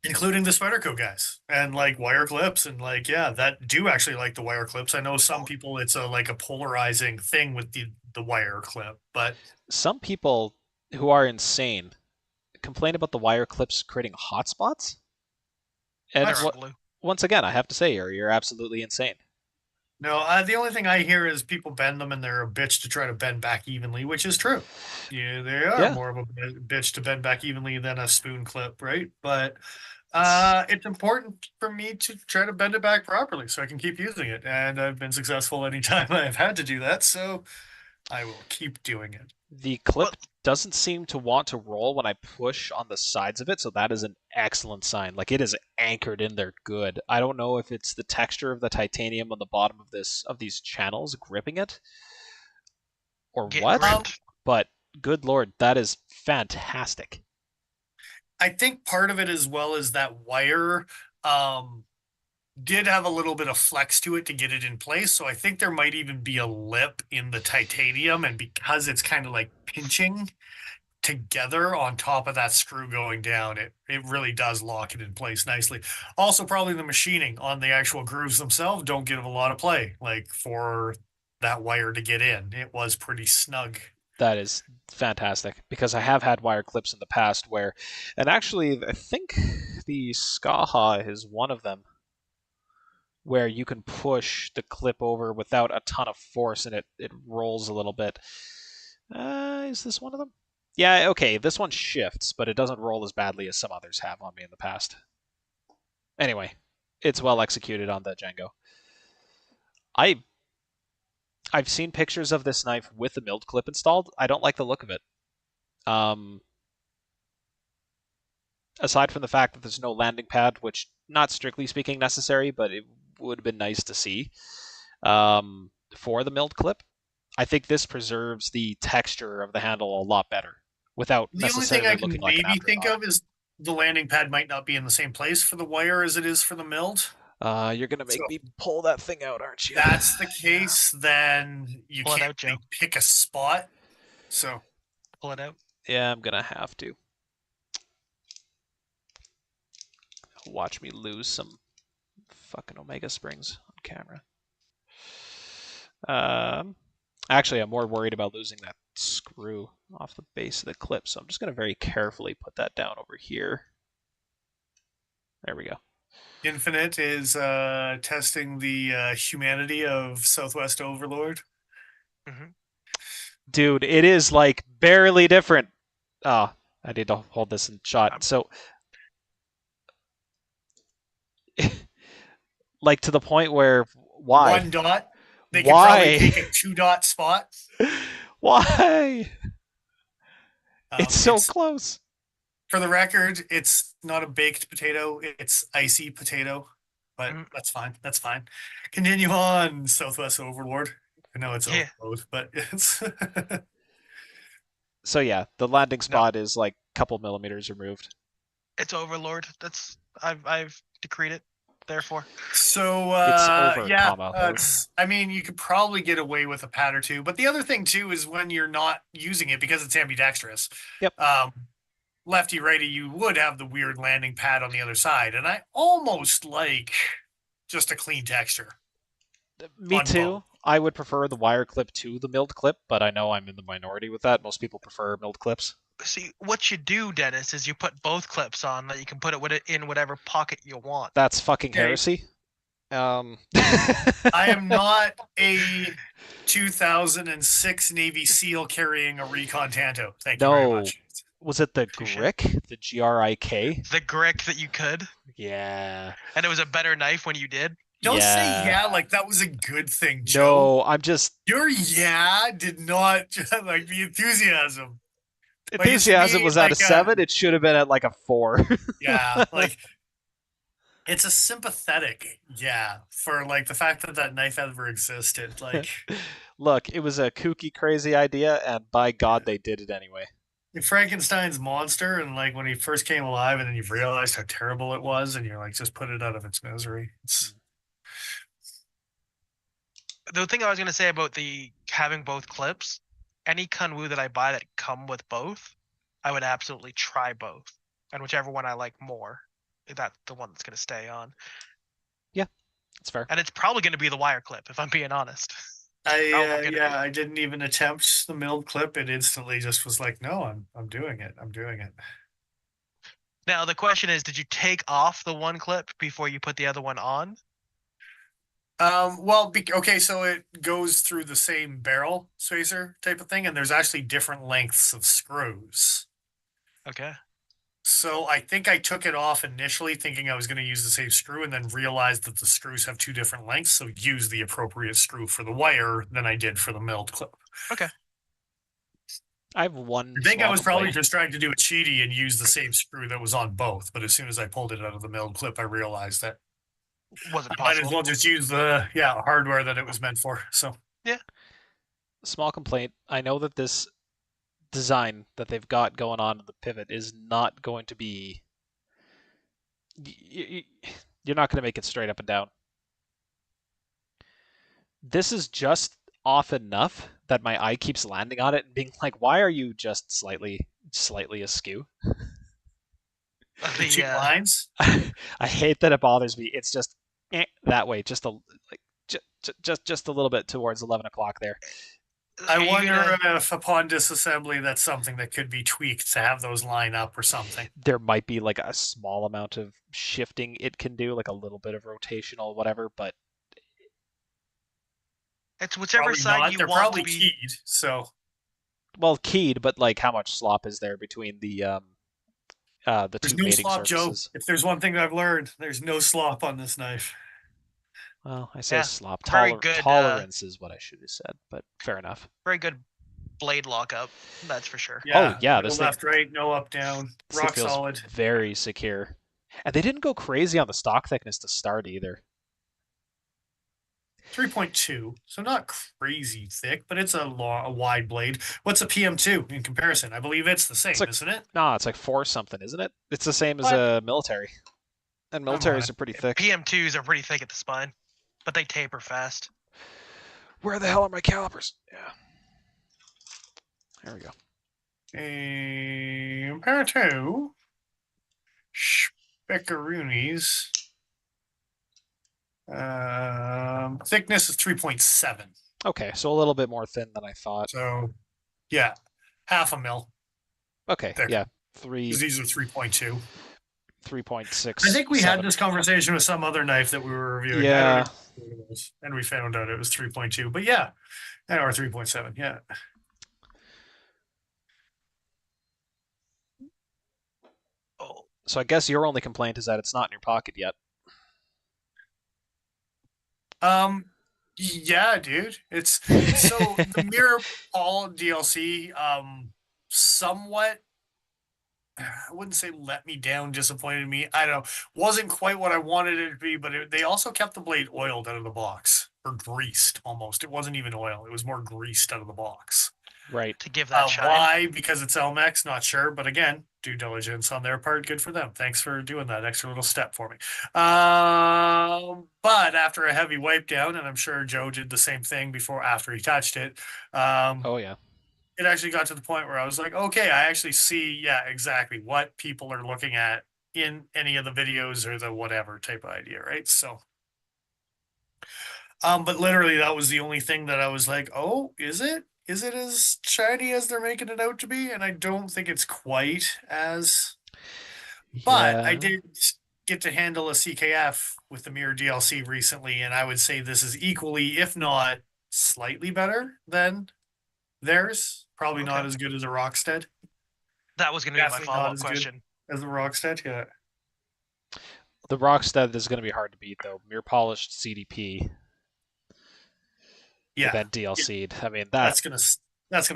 A: Including the Spyderco guys and like wire clips and like, that do actually like the wire clips. I know some people, it's like a polarizing thing with the wire clip, but
B: some people who are insane complain about the wire clips creating hotspots. And once again, I have to say, you're absolutely insane.
A: No, the only thing I hear is people bend them and they're a bitch to try to bend back evenly, which is true. Yeah, they are more of a bitch to bend back evenly than a spoon clip, right? But It's important for me to try to bend it back properly so I can keep using it. And I've been successful anytime I've had to do that, so I will keep doing it.
B: The clip doesn't seem to want to roll when I push on the sides of it, so that is an excellent sign. Like, it is anchored in there good. I don't know if it's the texture of the titanium on the bottom of these channels gripping it or what, but good lord, that is fantastic.
A: I think part of it as well is that wire did have a little bit of flex to it to get it in place. So I think there might even be a lip in the titanium, and because it's kind of like pinching together on top of that screw going down, it really does lock it in place nicely. Also, probably the machining on the actual grooves themselves don't give a lot of play, like for that wire to get in. It was pretty snug.
B: That is fantastic, because I have had wire clips in the past where, and actually I think the Skaha is one of them, where you can push the clip over without a ton of force and it rolls a little bit. Is this one of them? Yeah, okay, this one shifts, but it doesn't roll as badly as some others have on me in the past. Anyway, it's well executed on the Django. I've seen pictures of this knife with the milled clip installed. I don't like the look of it. Aside from the fact that there's no landing pad, which, not strictly speaking, necessary, but it would have been nice to see for the milled clip. I think this preserves the texture of the handle a lot better without necessarily looking like an afterthought. The only thing I can maybe think
A: of is the landing pad might not be in the same place for the wire as it is for the milled.
B: You're going to make me pull that thing out, aren't you?
A: If that's the case, then you can't pick a spot. So
C: pull it out.
B: Yeah, I'm going to have to. Watch me lose some fucking Omega springs on camera. Actually, I'm more worried about losing that screw off the base of the clip, so I'm just going to very carefully put that down over here. There we go.
A: Infinite is testing the humanity of Southwest Overlord.
C: Mm-hmm.
B: Dude, it is like barely different. Oh, I need to hold this in shot. So, like, to the point where, why?
A: One dot. They can probably take a 2-dot spot.
B: Why? It's so close.
A: For the record, it's not a baked potato, it's icy potato. But that's fine. That's fine. Continue on, Southwest Overlord. I know it's Overlord, but it's
B: So yeah, the landing spot is like a couple millimeters removed.
C: It's Overlord. That's I've decreed it. Therefore,
A: so
B: it's over,
A: yeah, I mean, you could probably get away with a pad or two, but the other thing too is when you're not using it because it's ambidextrous.
B: Yep.
A: Lefty righty, you would have the weird landing pad on the other side, and I almost like just a clean texture.
B: Me too. Both. I would prefer the wire clip to the milled clip, but I know I'm in the minority with that. Most people prefer milled clips.
C: See, what you do, Dennis, is you put both clips on that you can put it in whatever pocket you want.
B: That's fucking heresy.
A: I am not a 2006 Navy SEAL carrying a Recon Tanto. Thank you very much.
B: Was it the Grick? The G-R-I-K?
C: The Grick that you could?
B: Yeah.
C: And it was a better knife when you did?
A: Don't say yeah like that was a good thing, Joe.
B: No, I'm just...
A: Your did not like the enthusiasm.
B: Enthusiasm was at a 7. It should have been at like a 4.
A: Yeah, like it's a sympathetic for like the fact that that knife ever existed. Like,
B: look, it was a kooky, crazy idea, and by God, they did it anyway.
A: Frankenstein's monster, and like when he first came alive, and then you realized how terrible it was, and you're like, just put it out of its misery.
C: The thing I was gonna say about the having both clips. Any Kunwu that I buy that come with both, I would absolutely try both. And whichever one I like more, that's the one that's going to stay on.
B: Yeah, that's fair.
C: And it's probably going to be the wire clip, if I'm being honest.
A: I didn't even attempt the milled clip. It instantly just was like, no, I'm doing it. I'm doing it.
C: Now, the question is, did you take off the one clip before you put the other one on?
A: Well, okay, so it goes through the same barrel spacer type of thing, and there's actually different lengths of screws.
C: Okay.
A: So I think I took it off initially thinking I was going to use the same screw and then realized that the screws have two different lengths. So use the appropriate screw for the wire than I did for the milled clip.
C: Okay.
B: I have one.
A: I think I was probably
B: complaint.
A: just trying to do a cheaty and use the same screw that was on both. But as soon as I pulled it out of the milled clip, I realized that
C: Wasn't
A: I might as
C: possible.
A: well just use the hardware that it was meant for. So
C: Yeah.
B: Small complaint. I know that this design that they've got going on in the pivot is not going to be. You're not going to make it straight up and down. This is just off enough that my eye keeps landing on it and being like, "Why are you just slightly askew?"
A: the cheap lines.
B: I hate that it bothers me. It's just that way, just a little bit towards 11 o'clock there.
A: I wonder if upon disassembly that's something that could be tweaked to have those line up or something.
B: There might be like a small amount of shifting it can do, like a little bit of rotational, whatever, but
C: it's whichever
A: probably
C: side
A: not.
C: you
A: They're
C: want
A: probably
C: to be.
A: keyed, so
B: well, keyed, but like how much slop is there between the
A: there's
B: two
A: no
B: mating
A: slop,
B: surfaces?
A: Joe. If there's one thing I've learned, there's no slop on this knife.
B: Well, I say
C: Yeah,
B: slop.
C: very good,
B: Tolerance is what I should have said, but fair enough.
C: Very good blade lockup, that's for sure.
B: Yeah, oh yeah,
A: this thing, left, right, no up, down, rock solid,
B: very secure. And they didn't go crazy on the stock thickness to start either.
A: 3.2, so not crazy thick, but it's a wide blade. What's a PM2 in comparison? I believe it's the same, isn't it?
B: No, it's like 4 something, isn't it? It's the same as a military. And militaries are pretty thick.
C: PM2s are pretty thick at the spine, but they taper fast.
B: Where the hell are my calipers? Yeah. There we go.
A: A pair of two Speckaroonies. Thickness is 3.7.
B: Okay, so a little bit more thin than I thought.
A: So, yeah, half a mil.
B: Okay,
A: thick.
B: Yeah, 3.
A: These are 3.2.
B: 3.6.
A: I think we had this conversation with some other knife that we were reviewing.
B: Yeah.
A: And we found out it was 3.2. But yeah, or 3.7. Yeah.
C: Oh.
B: So I guess your only complaint is that it's not in your pocket yet.
A: Yeah, dude. It's so the Mirror Paul DLC somewhat, I wouldn't say let me down, disappointed me. I don't know. Wasn't quite what I wanted it to be, but they also kept the blade oiled out of the box, or greased almost. It wasn't even oil. It was more greased out of the box.
B: Right.
C: To give that shine.
A: Why? Because it's Elmex, not sure. But again, due diligence on their part, good for them. Thanks for doing that extra little step for me. But after a heavy wipe down, and I'm sure Joe did the same thing after he touched it.
B: Oh yeah.
A: It actually got to the point where I was like, okay, I actually see, exactly what people are looking at in any of the videos or the whatever type of idea, right? So, but literally that was the only thing that I was like, oh, is it? Is it as shiny as they're making it out to be? And I don't think it's quite as.
B: Yeah.
A: But I did get to handle a CKF with the Mirror DLC recently, and I would say this is equally, if not slightly better than theirs. Probably not as good as a Rockstead.
C: That was going to be my follow-up question.
A: As a Rockstead, yeah.
B: The Rockstead is going to be hard to beat, though. Mirror polished CDP.
A: Yeah.
B: That DLC'd. I mean,
A: that's gonna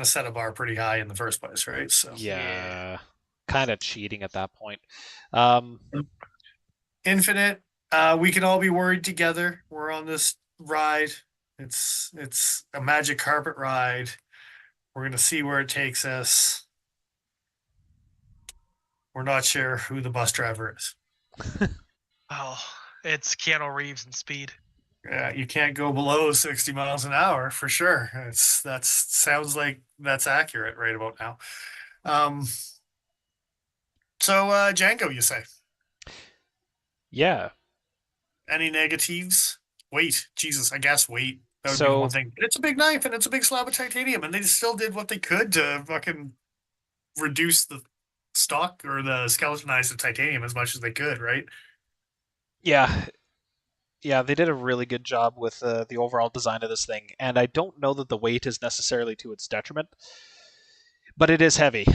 A: set a bar pretty high in the first place, right? So
B: yeah. Kind of cheating at that point.
A: Infinite. We can all be worried together. We're on this ride. It's a magic carpet ride. We're gonna see where it takes us. We're not sure who the bus driver is.
C: Oh, it's Keanu Reeves in Speed.
A: Yeah, you can't go below 60 miles an hour for sure. That sounds like that's accurate right about now. So Django, you say?
B: Yeah.
A: Any negatives? Weight, Jesus, I guess weight. That would be the one thing. It's a big knife and it's a big slab of titanium, and they still did what they could to fucking reduce the stock or the skeletonized of titanium as much as they could, right?
B: Yeah. Yeah, they did a really good job with the overall design of this thing, and I don't know that the weight is necessarily to its detriment, but it is heavy.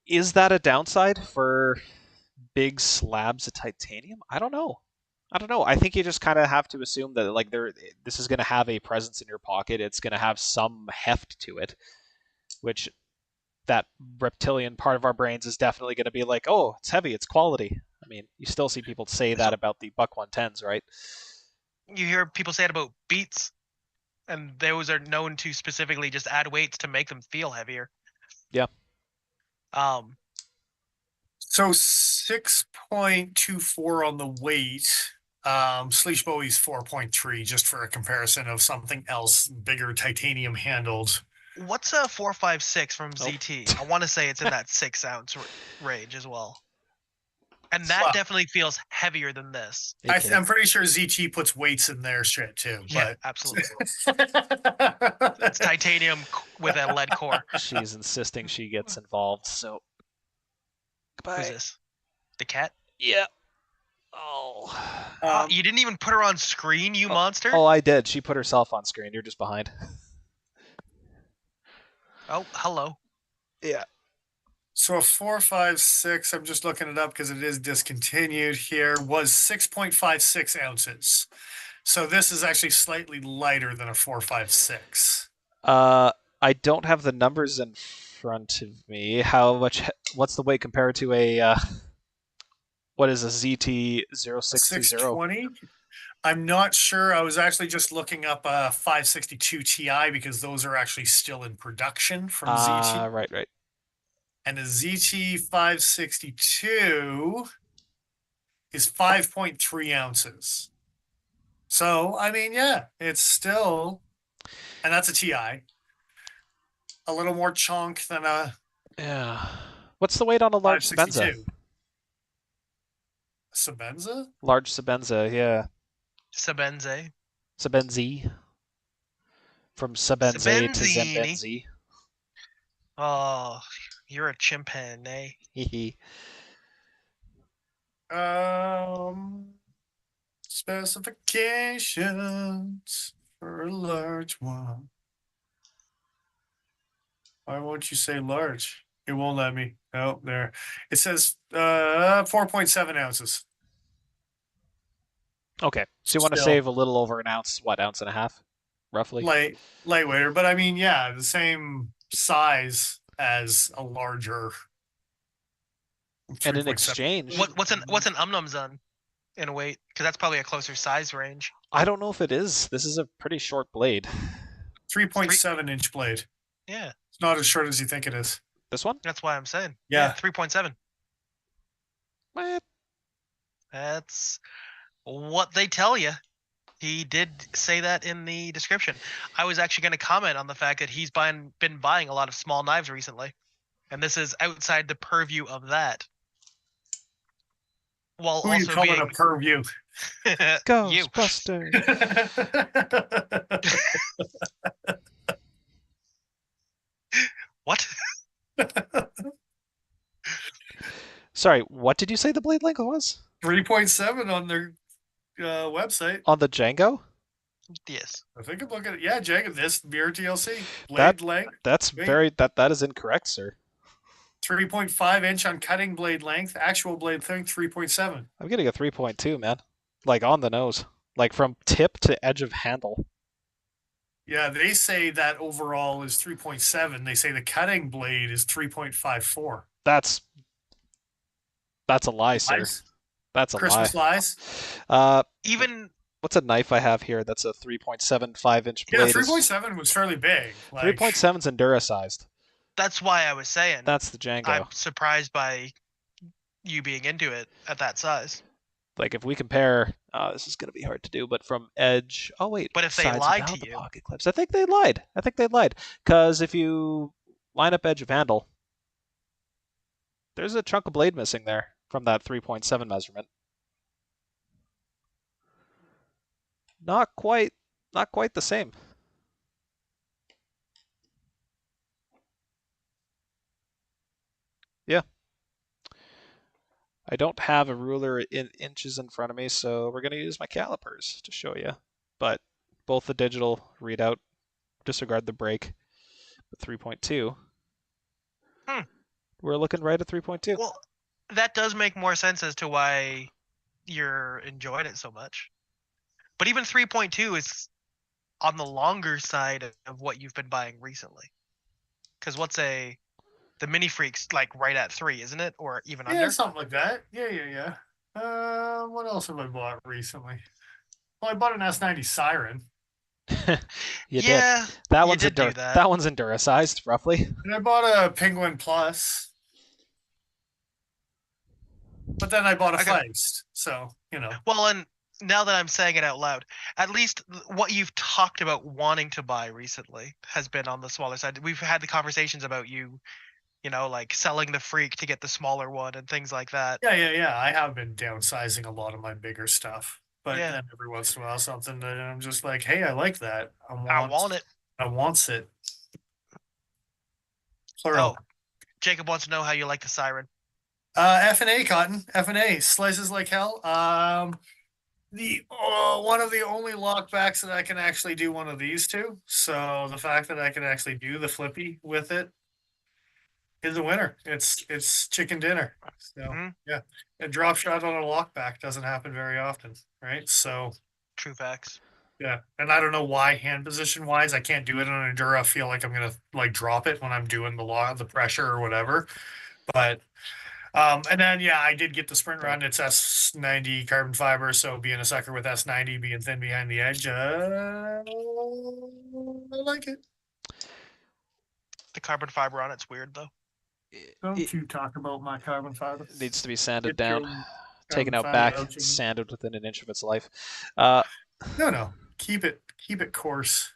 B: Is that a downside for big slabs of titanium? I don't know. I think you just kind of have to assume that like this is going to have a presence in your pocket. It's going to have some heft to it, which that reptilian part of our brains is definitely going to be like, oh, it's heavy, it's quality. I mean, you still see people say that about the Buck 110s, right?
C: You hear people say it about beats, and those are known to specifically just add weights to make them feel heavier.
B: Yeah.
A: So 6.24 on the weight. Sleesh Bowie's 4.3, just for a comparison of something else bigger, titanium handled.
C: What's a 456 from ZT? I want to say it's in that 6 ounce range as well. And that definitely feels heavier than this.
A: I'm pretty sure ZT puts weights in their shit too.
C: Yeah,
A: but...
C: absolutely. It's titanium with a lead core.
B: She's insisting she gets involved, so goodbye.
C: Who's this? The cat?
B: Yeah. Oh.
C: You didn't even put her on screen, you monster?
B: Oh, I did. She put herself on screen. You're just behind.
C: Oh, hello.
B: Yeah.
A: So a 456, I'm just looking it up because it is discontinued here, was 6.56 ounces. So this is actually slightly lighter than a 456.
B: I don't have the numbers in front of me. What's the weight compared to a what is a ZT 0620?
A: 620? I'm not sure. I was actually just looking up a 562 Ti because those are actually still in production from ZT.
B: Right.
A: And the ZT 562 is 5.3 ounces. So, I mean, yeah, it's still, and that's a TI, a little more chunk than a.
B: Yeah. What's the weight on a large Sebenza?
A: Sebenza?
B: Large Sebenza, yeah.
C: Sebenze.
B: Sebenzi. From Sebenze to Zembenzi.
C: Oh, you're a chimpanzee.
A: Specifications for a large one. Why won't you say large? It won't let me. Oh, there. It says 4.7 ounces.
B: Okay. So you want to save a little over an ounce, what, ounce and a half, roughly?
A: Lightweighter, but I mean, yeah, the same size as a larger.
B: And in exchange,
C: what's an umnumzun in weight? Because that's probably a closer size range.
B: I don't know if it is. This is a pretty short blade.
A: 3.7 inch blade.
C: Yeah.
A: It's not as short as you think it is.
B: This one?
C: That's why I'm saying.
A: Yeah.
C: 3.7.
B: What?
C: That's what they tell you. He did say that in the description. I was actually going to comment on the fact that he's been buying a lot of small knives recently. And this is outside the purview of that. While
A: Who
C: also
A: you calling a purview?
B: Ghostbusters.
C: What?
B: Sorry, what did you say the blade length was?
A: 3.7 on their website.
B: On the Django?
C: Yes.
A: I think I'm looking at Django. This mirror TLC blade length.
B: That's that is incorrect, sir.
A: 3.5 inch on cutting blade length. Actual blade length 3.7.
B: I'm getting a 3.2, man. Like on the nose, like from tip to edge of handle.
A: Yeah, they say that overall is 3.7. They say the cutting blade is 3.54.
B: That's a lie, sir. That's a
A: Christmas lies.
C: Even
B: what's a knife I have here? That's a 3.75 inch blade.
A: Yeah, 3.7 was fairly big.
B: 3.7's Endura sized.
C: That's why I was saying.
B: That's the Django.
C: I'm surprised by you being into it at that size.
B: Like if we compare, this is going to be hard to do, but from edge. Oh wait,
C: but if they lied to you,
B: pocket clips. I think they lied. Because if you line up edge of handle, there's a chunk of blade missing there from that 3.7 measurement. Not quite the same. Yeah. I don't have a ruler in inches in front of me, so we're going to use my calipers to show you. But both the digital readout, disregard the break, but 3.2. We're looking right at 3.2.
C: Well, that does make more sense as to why you're enjoying it so much. But even 3.2 is on the longer side of what you've been buying recently. Because the mini freaks like right at 3, isn't it, or even under?
A: Something like that. Yeah. What else have I bought recently? Well, I bought an S90 Siren.
B: You did. That one's that one's Endura-sized, roughly.
A: And I bought a Penguin Plus. But then I bought a Feist, so,
C: Well, and now that I'm saying it out loud, at least what you've talked about wanting to buy recently has been on the smaller side. We've had the conversations about you like selling the freak to get the smaller one and things like that.
A: Yeah. I have been downsizing a lot of my bigger stuff. But then every once in a while, something that I'm just like, hey, I like that. I want it. I wants it. Plural.
C: Oh, Jacob wants to know how you like the Siren.
A: F&A cotton. F&A slices like hell. The one of the only lockbacks that I can actually do one of these two. So the fact that I can actually do the flippy with it is a winner. It's chicken dinner. So yeah, a drop shot on a lockback doesn't happen very often, right? So
C: true facts.
A: Yeah, and I don't know why hand position wise I can't do it on an Enduro. I feel like I'm gonna like drop it when I'm doing the pressure or whatever. But and then I did get the sprint run. It's S90 carbon fiber, so being a sucker with S90, being thin behind the edge, I like it.
C: The carbon fiber on it's weird though.
A: Don't you talk about my carbon fiber?
B: It needs to be sanded down, taken out back, sanded within an inch of its life.
A: No, keep it coarse.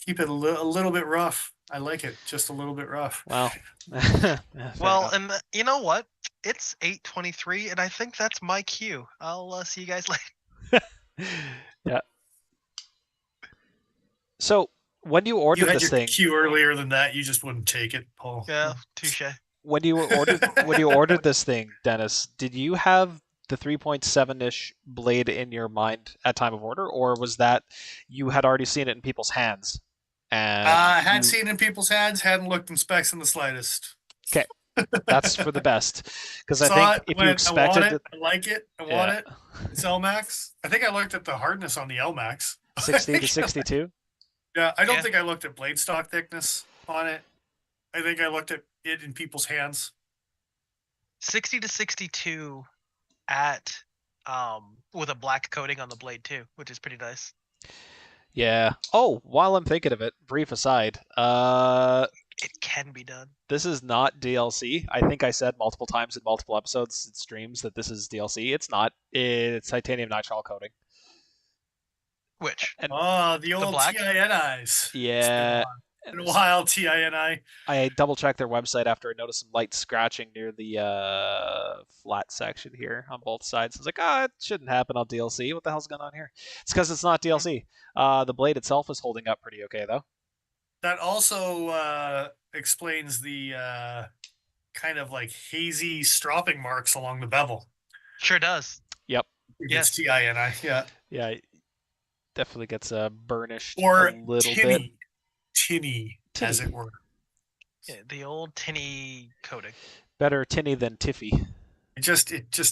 A: Keep it a little bit rough. I like it just a little bit rough.
B: Well,
C: well, and you know what? It's 8:23, and I think that's my cue. I'll see you guys later.
B: Yeah. So when you ordered this thing,
A: cue earlier than that, you just wouldn't take it, Paul.
C: Yeah, touche.
B: When you ordered this thing, Dennis, did you have the 3.7-ish blade in your mind at time of order, or was that you had already seen it in people's hands? And
A: I had seen it in people's hands, hadn't looked in specs in the slightest.
B: Okay, that's for the best, because I think if you expected,
A: I like it. I want it. It's LMAX. I think I looked at the hardness on the LMAX.
B: 60 to 62.
A: Yeah, I don't think I looked at blade stock thickness on it. I think I looked at it in people's hands.
C: 60 to 62 at with a black coating on the blade too, which is pretty nice.
B: Yeah. Oh, while I'm thinking of it, brief aside,
C: it can be done.
B: This is not DLC. I think I said multiple times in multiple episodes and streams that this is DLC. It's not. It's titanium nitrile coating.
C: Which?
A: The old TINIs.
B: Yeah.
A: In a while, TINI.
B: I double checked their website after I noticed some light scratching near the flat section here on both sides. I was like, it shouldn't happen on DLC. What the hell's going on here? It's because it's not DLC. The blade itself is holding up pretty okay, though.
A: That also explains the kind of like hazy stropping marks along the bevel.
C: Sure does.
B: Yep.
A: Yes. TINI. Yeah.
B: Yeah. Definitely gets burnished
A: or
B: a little bit.
A: Tinny, as it were.
C: Yeah, the old tinny coating.
B: Better tinny than tiffy.
A: It just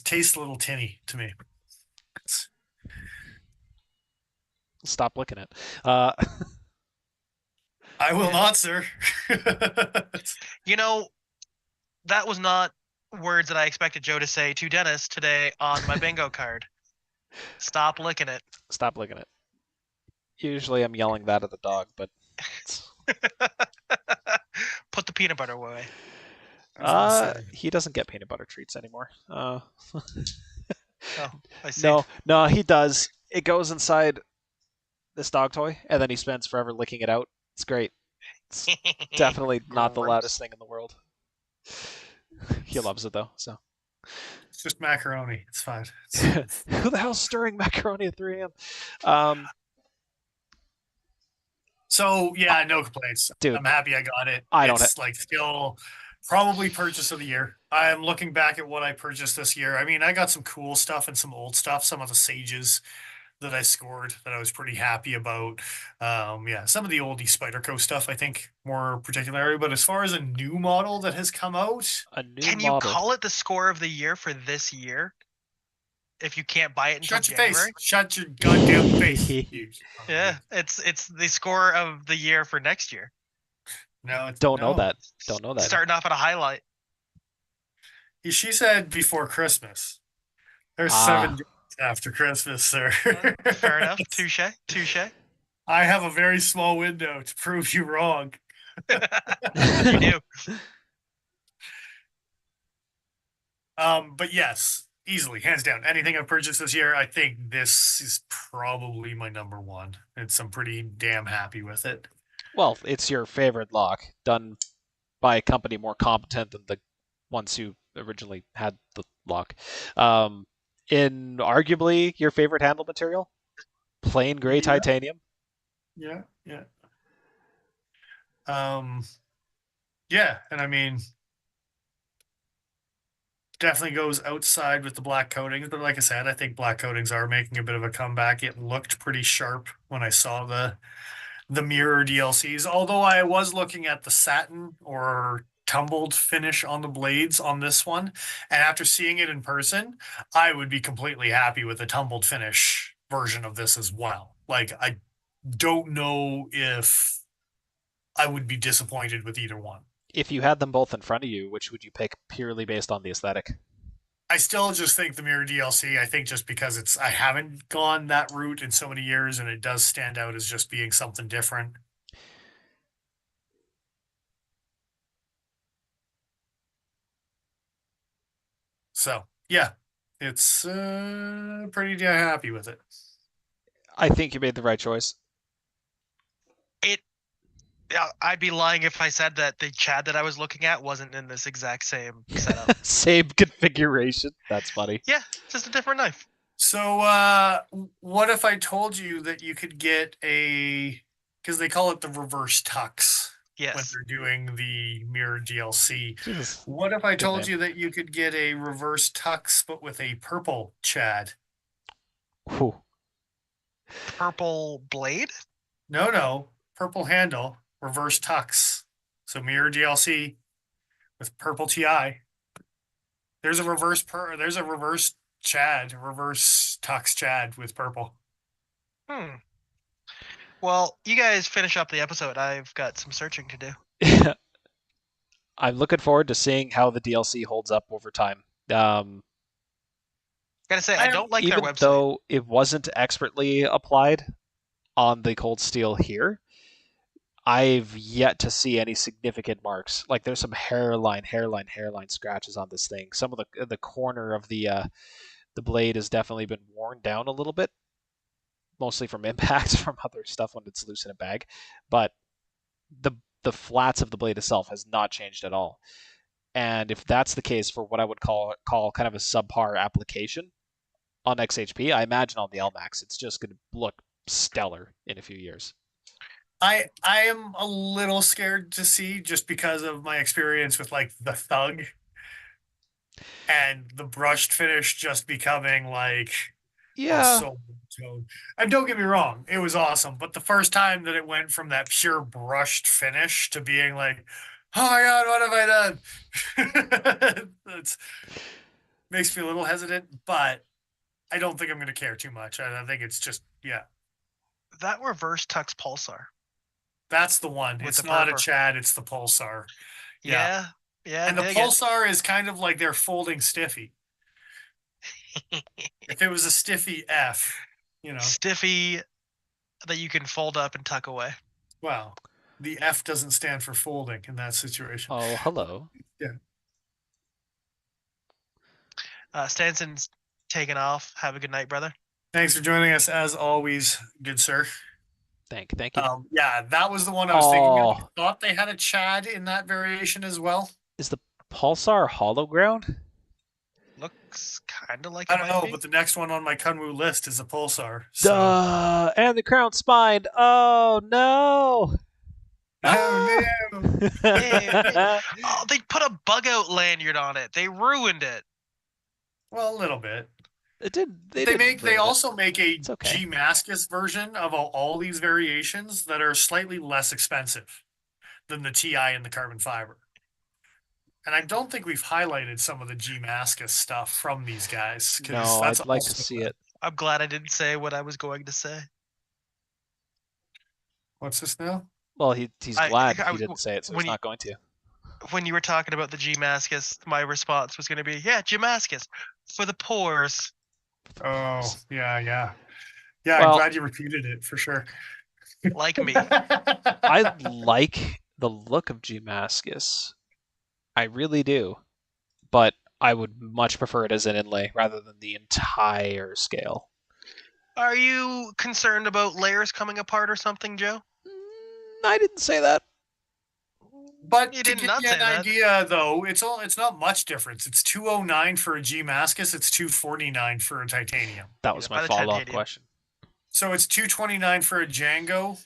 A: tastes a little tinny to me.
B: Stop licking it.
A: I will not, sir.
C: That was not words that I expected Joe to say to Dennis today on my bingo card. Stop licking it.
B: Stop licking it. Usually I'm yelling that at the dog, but
C: put the peanut butter away.
B: He doesn't get peanut butter treats anymore.
C: Oh, I see.
B: No, he does. It goes inside this dog toy, and then he spends forever licking it out. It's great. It's definitely not the loudest thing in the world. He loves it though, so.
A: It's just macaroni. It's fine.
B: Who the hell's stirring macaroni at 3 a.m.?
A: So yeah, no complaints,
B: dude.
A: I'm happy I got it. It's like still probably purchase of the year. I'm looking back at what I purchased this year. I mean, I got some cool stuff and some old stuff. Some of the Sages, that I scored that I was pretty happy about. Yeah, some of the oldie Spyderco stuff I think more particularly, but as far as a new model that has come out,
B: A new
C: Can you
B: model.
C: call it the score of the year for this year? If you can't buy it until
A: shut your
C: January?
A: face, shut your goddamn face. You son of a
C: Yeah,
A: bitch.
C: it's the score of the year for next year.
A: No,
B: Don't know
A: no.
B: that. Don't know that.
C: Starting off at a highlight.
A: She said before Christmas. There's 7 days after Christmas, sir.
C: Fair enough. Touche.
A: I have a very small window to prove you wrong.
C: You do.
A: But yes, easily, hands down. Anything I've purchased this year, I think this is probably my number one. I'm pretty damn happy with it.
B: Well, it's your favorite lock, done by a company more competent than the ones who originally had the lock. In arguably your favorite handle material, plain gray titanium.
A: Yeah, yeah. Yeah, and I mean, definitely goes outside with the black coatings, but like I said, I think black coatings are making a bit of a comeback. It looked pretty sharp when I saw the mirror DLCs, although I was looking at the satin or tumbled finish on the blades on this one, and after seeing it in person, I would be completely happy with the tumbled finish version of this as well. Like, I don't know if I would be disappointed with either one.
B: If you had them both in front of you, which would you pick purely based on the aesthetic?
A: I still just think the mirror DLC, I think just because I haven't gone that route in so many years and it does stand out as just being something different. So, yeah, it's pretty damn happy with it.
B: I think you made the right choice.
C: I'd be lying if I said that the Chad that I was looking at wasn't in this exact same setup.
B: Same configuration. That's funny.
C: Yeah, just a different knife.
A: So, what if I told you that you could get because they call it the reverse tux when
C: Yes.
A: they're doing the mirror DLC.
B: Jesus.
A: What if I
B: Good
A: told
B: name.
A: you that you could get a reverse tux but with a purple Chad?
B: Whew.
C: Purple blade?
A: No, purple handle, reverse tux. So mirror DLC with purple TI. There's a reverse Chad, reverse tux Chad with purple.
C: Well, you guys finish up the episode. I've got some searching to do.
B: I'm looking forward to seeing how the DLC holds up over time.
C: Gotta say, I don't like their
B: even
C: website.
B: though it wasn't expertly applied on the cold steel here, I've yet to see any significant marks. Like there's some hairline scratches on this thing. Some of the corner of the blade has definitely been worn down a little bit, mostly from impacts from other stuff when it's loose in a bag. But the flats of the blade itself has not changed at all. And if that's the case for what I would call kind of a subpar application on XHP, I imagine on the LMAX it's just going to look stellar in a few years.
A: I am a little scared to see just because of my experience with like the Thug and the brushed finish just becoming like so tone. And don't get me wrong, it was awesome. But the first time that it went from that pure brushed finish to being like, oh my god, what have I done? It makes me a little hesitant, but I don't think I'm going to care too much. I think it's just
C: That reverse tux pulsar.
A: That's the one.
C: With
A: it's
C: the
A: not
C: purple.
A: a Chad, it's the pulsar.
C: Yeah.
A: And the pulsar is kind of like their folding stiffy. If it was a stiffy F,
C: Stiffy that you can fold up and tuck away.
A: Well, the F doesn't stand for folding in that situation.
B: Oh, hello.
A: Yeah.
C: Stanson's taken off. Have a good night, brother.
A: Thanks for joining us as always, good sir.
B: Thank you.
A: Yeah, that was the one I was thinking of. I thought they had a Chad in that variation as well.
B: Is the Pulsar hollow ground?
C: Looks kind of like
A: I don't know, but the next one on my Kunwu list is a Pulsar.
B: So. And the crown spine. Oh no!
A: Oh no!
C: They put a bug out lanyard on it. They ruined it.
A: Well, a little bit.
B: It did.
A: They also make a
B: It's okay.
A: G Mascus version of all these variations that are slightly less expensive than the TI and the carbon fiber. And I don't think we've highlighted some of the G Mascus stuff from these guys because
B: No,
A: that's
B: I'd like to
A: also
B: see it.
C: I'm glad I didn't say what I was going to say.
A: What's this now?
B: Well, he's glad he didn't say it, so he's not going to.
C: When you were talking about the G Mascus, my response was going to be, yeah, G Mascus for the pores.
A: Oh, yeah. Yeah,
B: Well,
A: I'm glad you repeated it for sure.
C: Like me.
B: I like the look of G Mascus. I really do. But I would much prefer it as an inlay rather than the entire scale.
C: Are you concerned about layers coming apart or something, Joe?
B: I didn't say that.
A: But to give you an idea, though, it's not much difference. It's 209 for a G Mascus. It's 249 for a titanium.
B: That was my follow-up question.
A: So it's 229 for a Django,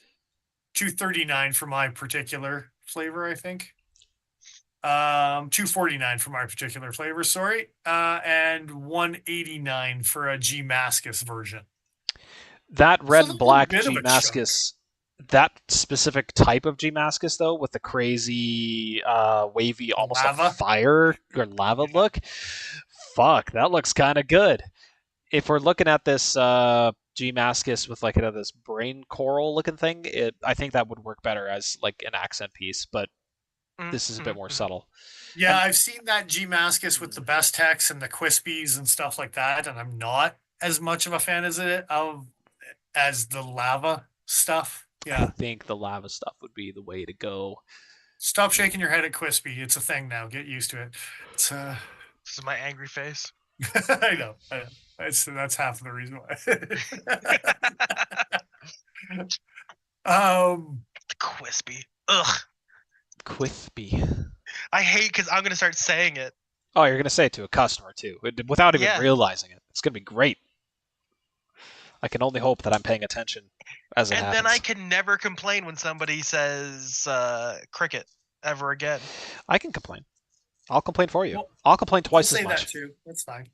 A: 239 for my particular flavor, I think. 249 for my particular flavor, sorry. And 189 for a G Mascus version.
B: That red and black G Mascus, that specific type of G Mascus, though, with the crazy wavy, almost a fire or lava look, fuck, that looks kind of good. If we're looking at this G Mascus with like this brain coral looking thing, I think that would work better as like an accent piece, but this is a bit more subtle.
A: Yeah, I've seen that G Mascus with the best text and the Quispies and stuff like that, and I'm not as much of a fan as the lava stuff. Yeah,
B: I think the lava stuff would be the way to go.
A: Stop shaking your head at Quispy. It's a thing now. Get used to it. It's
C: This is my angry face.
A: I know. That's half of the reason why.
C: Quispy. Ugh.
B: Quispy.
C: I hate because I'm gonna start saying it.
B: Oh, you're gonna say it to a customer too, without even realizing it. It's gonna be great. I can only hope that I'm paying attention as it happens.
C: And then I can never complain when somebody says cricket ever again.
B: I can complain. I'll complain for you. Well, I'll complain twice as much.
A: I'll say that too. That's fine.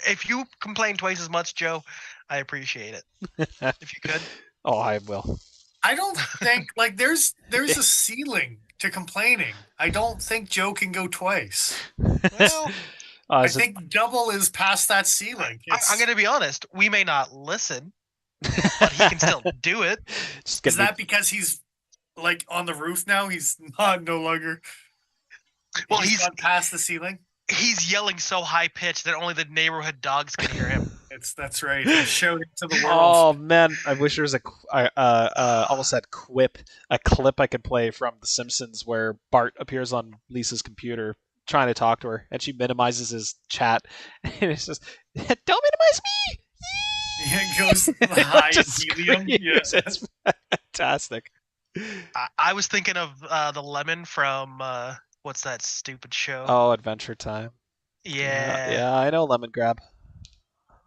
C: If you complain twice as much, Joe, I appreciate it. If you could.
B: Oh, I will.
A: I don't think there's a ceiling to complaining. I don't think Joe can go twice. Well, I think double is past that ceiling.
C: I'm going to be honest. We may not listen, but he can still do it.
A: Is that because he's like on the roof now? He's no longer. Well, he's gone past the ceiling.
C: He's yelling so high pitched that only the neighborhood dogs can hear him.
A: That's right. He showed it to the world.
B: Oh man, I wish there was almost said a clip I could play from The Simpsons where Bart appears on Lisa's computer trying to talk to her, and she minimizes his chat, and it's just, "Don't minimize me."
A: It goes the high helium. Yeah.
B: It's fantastic.
C: I was thinking of the lemon from what's that stupid show?
B: Oh, Adventure Time.
C: Yeah,
B: I know Lemon Grab.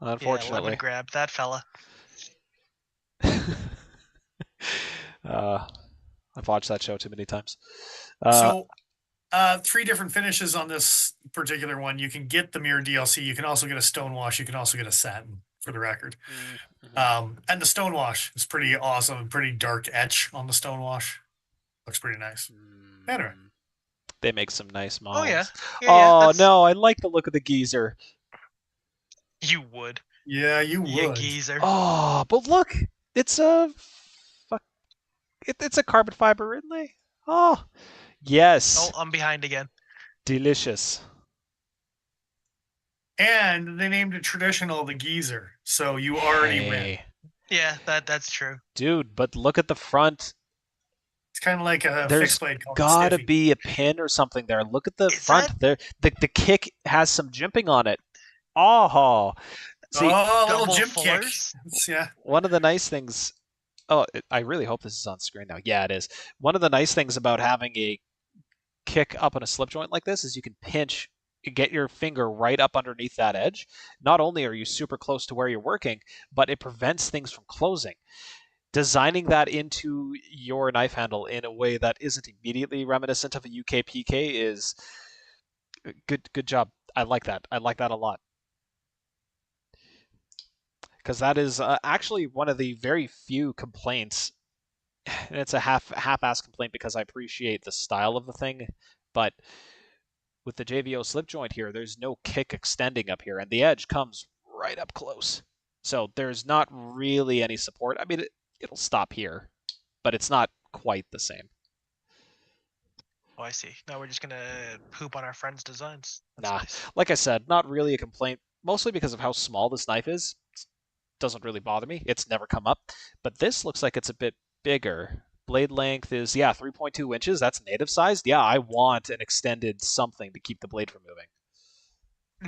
B: Unfortunately,
C: yeah, Lemon Grab, that fella.
B: I've watched that show too many times.
A: So, 3 different finishes on this particular one. You can get the mirror DLC. You can also get a stonewash. You can also get a satin, for the record. Mm-hmm. And the stonewash is pretty awesome. Pretty dark etch on the stonewash. Looks pretty nice. Anyway.
B: They make some nice models.
C: Oh, yeah.
B: No, I like the look of the geezer.
C: You would.
A: Yeah, you would.
C: Geezer.
B: Oh, but look, it's a it's a carbon fiber inlay. Oh, yes.
C: Oh, I'm behind again.
B: Delicious.
A: And they named it traditional the geezer, so you already win.
C: Yeah, that's true.
B: Dude, but look at the front.
A: It's kind of like a fixed blade called
B: gotta
A: Stiffy.
B: Be a pin or something there. Look at the front there. The kick has some jimping on it. Oh, see,
A: little jimp kick. Yeah.
B: One of the nice things. Oh, I really hope this is on screen now. Yeah, it is. One of the nice things about having a kick up on a slip joint like this is you can pinch, get your finger right up underneath that edge. Not only are you super close to where you're working, but it prevents things from closing. Designing that into your knife handle in a way that isn't immediately reminiscent of a UK PK is good job. I like that. I like that a lot. because that is actually one of the very few complaints. And it's a half-ass complaint because I appreciate the style of the thing, but with the JVO slip joint here, there's no kick extending up here, and the edge comes right up close. So there's not really any support. I mean, it'll stop here, but it's not quite the same.
C: Oh, I see. Now we're just gonna poop on our friends' designs. That's
B: Nah,
C: nice.
B: like I said, not really a complaint, mostly because of how small this knife is. It doesn't really bother me. It's never come up. But this looks like it's a bit bigger. Blade length is, 3.2 inches. That's native sized. Yeah, I want an extended something to keep the blade from moving.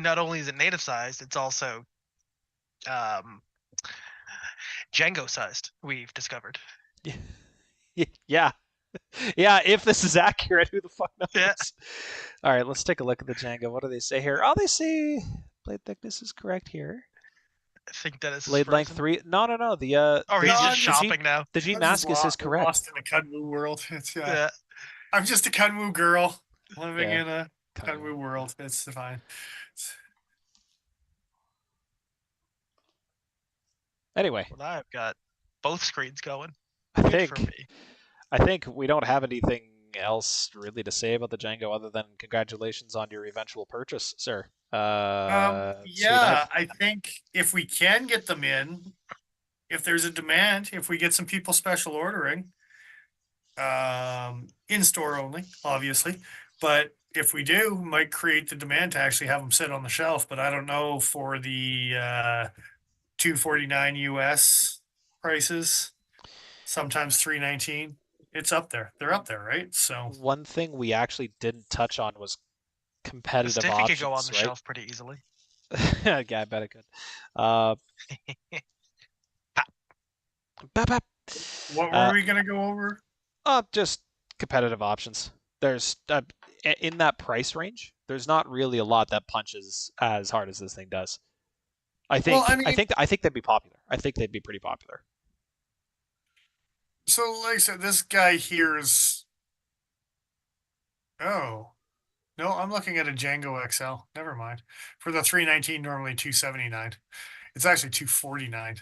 C: Not only is it native sized, it's also Django sized, we've discovered.
B: Yeah. Yeah, if this is accurate, who the fuck knows?
C: Yeah.
B: All right, let's take a look at the Django. What do they say here? Oh, they say blade thickness is correct here.
C: I think that is
B: blade length 3. No. The
C: oh, he's just shopping now.
B: The G-Mascus is correct.
A: Lost in a Kunwu world. It's I'm just a Kunwu girl living in a Kunwu world. It's fine.
B: Anyway,
C: well, now I've got both screens going.
B: I think we don't have anything else really to say about the Django other than congratulations on your eventual purchase, sir.
A: I think if we can get them if there's a demand, if we get some people special ordering, in store only, obviously, but if we do, we might create the demand to actually have them sit on the shelf. But I don't know for the $249 US prices, sometimes $319. It's up there. They're up there, right? So
B: one thing we actually didn't touch on was competitive options.
C: Could go on the shelf pretty easily.
B: Yeah, I bet it could.
A: What were we gonna go over?
B: Just competitive options. There's in that price range, there's not really a lot that punches as hard as this thing does. I think they'd be popular. I think they'd be pretty popular.
A: So, like I said, this guy here is. Oh, no, I'm looking at a Django XL. Never mind. For the 319, normally 279. It's actually 249.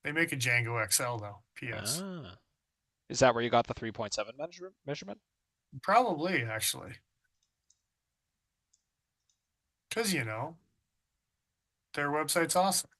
A: They make a Django XL though. PS.
B: Is that where you got the 3.7 measurement?
A: Probably, actually. Because their website's awesome.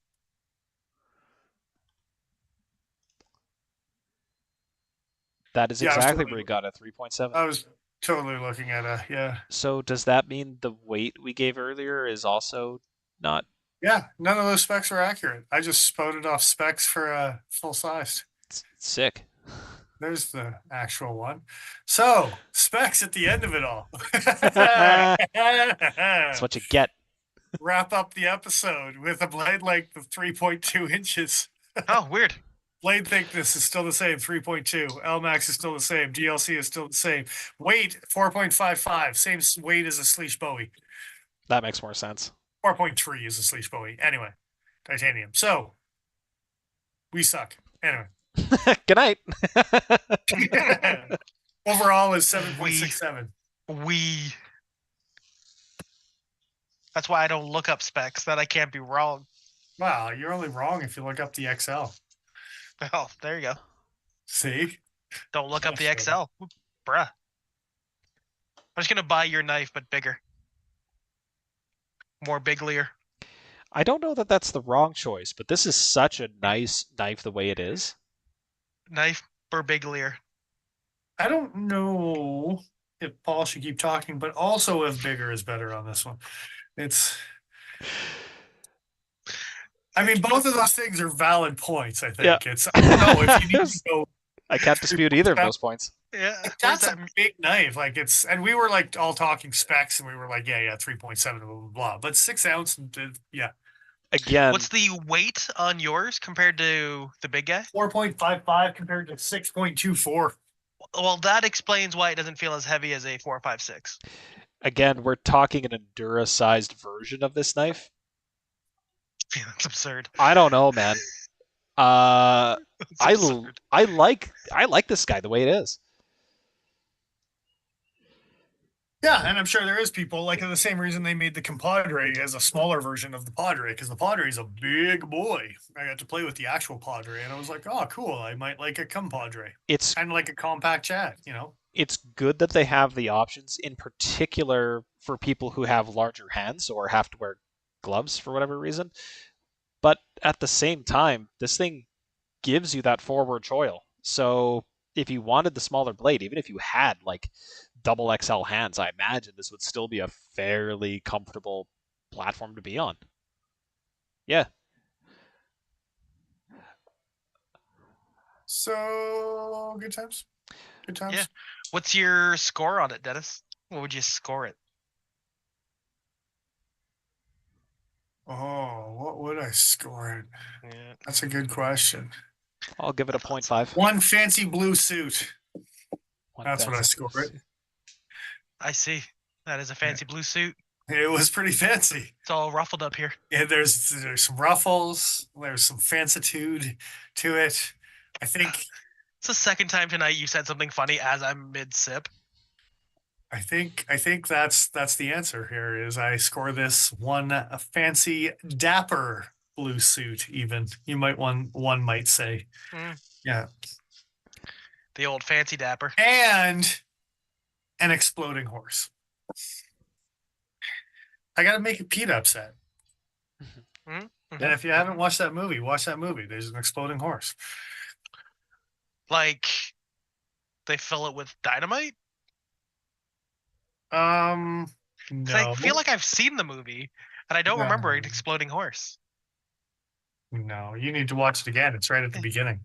B: That is exactly where you got a 3.7.
A: I was totally looking at
B: So does that mean the weight we gave earlier is also not?
A: Yeah, none of those specs are accurate. I just spouted off specs for full size.
B: Sick.
A: There's the actual one. So, specs at the end of it all.
B: That's what you get.
A: Wrap up the episode with a blade length of 3.2 inches.
C: Oh, weird.
A: Blade thickness is still the same, 3.2. LMAX is still the same. DLC is still the same. Weight, 4.55. Same weight as a Sleesh Bowie.
B: That makes more sense.
A: 4.3 is a Sleesh Bowie. Anyway, titanium. So, we suck. Anyway.
B: Good night.
A: Overall is 7.67.
C: That's why I don't look up specs. That I can't be wrong.
A: Wow, you're only wrong if you look up the XL.
C: Oh, there you go.
A: See?
C: Don't look up the XL. Bruh. I'm just going to buy your knife, but bigger. More biglier.
B: I don't know that that's the wrong choice, but this is such a nice knife the way it is.
C: Knife or biglier.
A: I don't know if Paul should keep talking, but also if bigger is better on this one. I mean, both of those things are valid points, I think.
B: Yeah.
A: I don't know if you need to go.
B: I can't dispute either of those points.
C: Yeah.
A: That's a big knife. And we were like all talking specs and we were like, 3.7, blah, blah, blah. But 6 ounce, yeah.
B: Again.
C: What's the weight on yours compared to the big guy?
A: 4.55 compared to 6.24.
C: Well, that explains why it doesn't feel as heavy as a 4.56.
B: Again, we're talking an Endura-sized version of this knife.
C: Yeah, that's absurd.
B: I don't know, man. I like this guy the way it is.
A: Yeah, and I'm sure there is people like the same reason they made the compadre as a smaller version of the padre, because the padre is a big boy. I got to play with the actual padre, and I was like, oh, cool. I might like a compadre.
B: It's
A: kind of like a compact chat, you know.
B: It's good that they have the options, in particular for people who have larger hands or have to wear gloves for whatever reason. But at the same time, this thing gives you that forward choil. So if you wanted the smaller blade, even if you had like double XL hands, I imagine this would still be a fairly comfortable platform to be on. Yeah.
A: So good times. Good times.
C: Yeah. What's your score on it, Dennis? What would you score it?
A: Oh, what would I score it?
C: Yeah.
A: That's a good question.
B: I'll give it a 0.5.
A: One fancy blue suit.
B: One
A: That's what I
B: fancy
A: score it.
C: I see. That is a fancy blue suit.
A: It was pretty fancy.
C: It's all ruffled up here.
A: Yeah, there's some ruffles. There's some fancitude to it. I think
C: It's the second time tonight you said something funny as I'm mid sip.
A: I think that's the answer here. Is I score this one a fancy dapper blue suit. Even you might one might say, yeah,
C: The old fancy dapper.
A: and an exploding horse. I got to make Pete upset.
C: Mm-hmm.
A: And if you haven't watched that movie, watch that movie. There's an exploding horse.
C: Like they fill it with dynamite?
A: No.
C: I feel like I've seen the movie and I don't remember an exploding horse.
A: No, you need to watch it again. It's right at the beginning.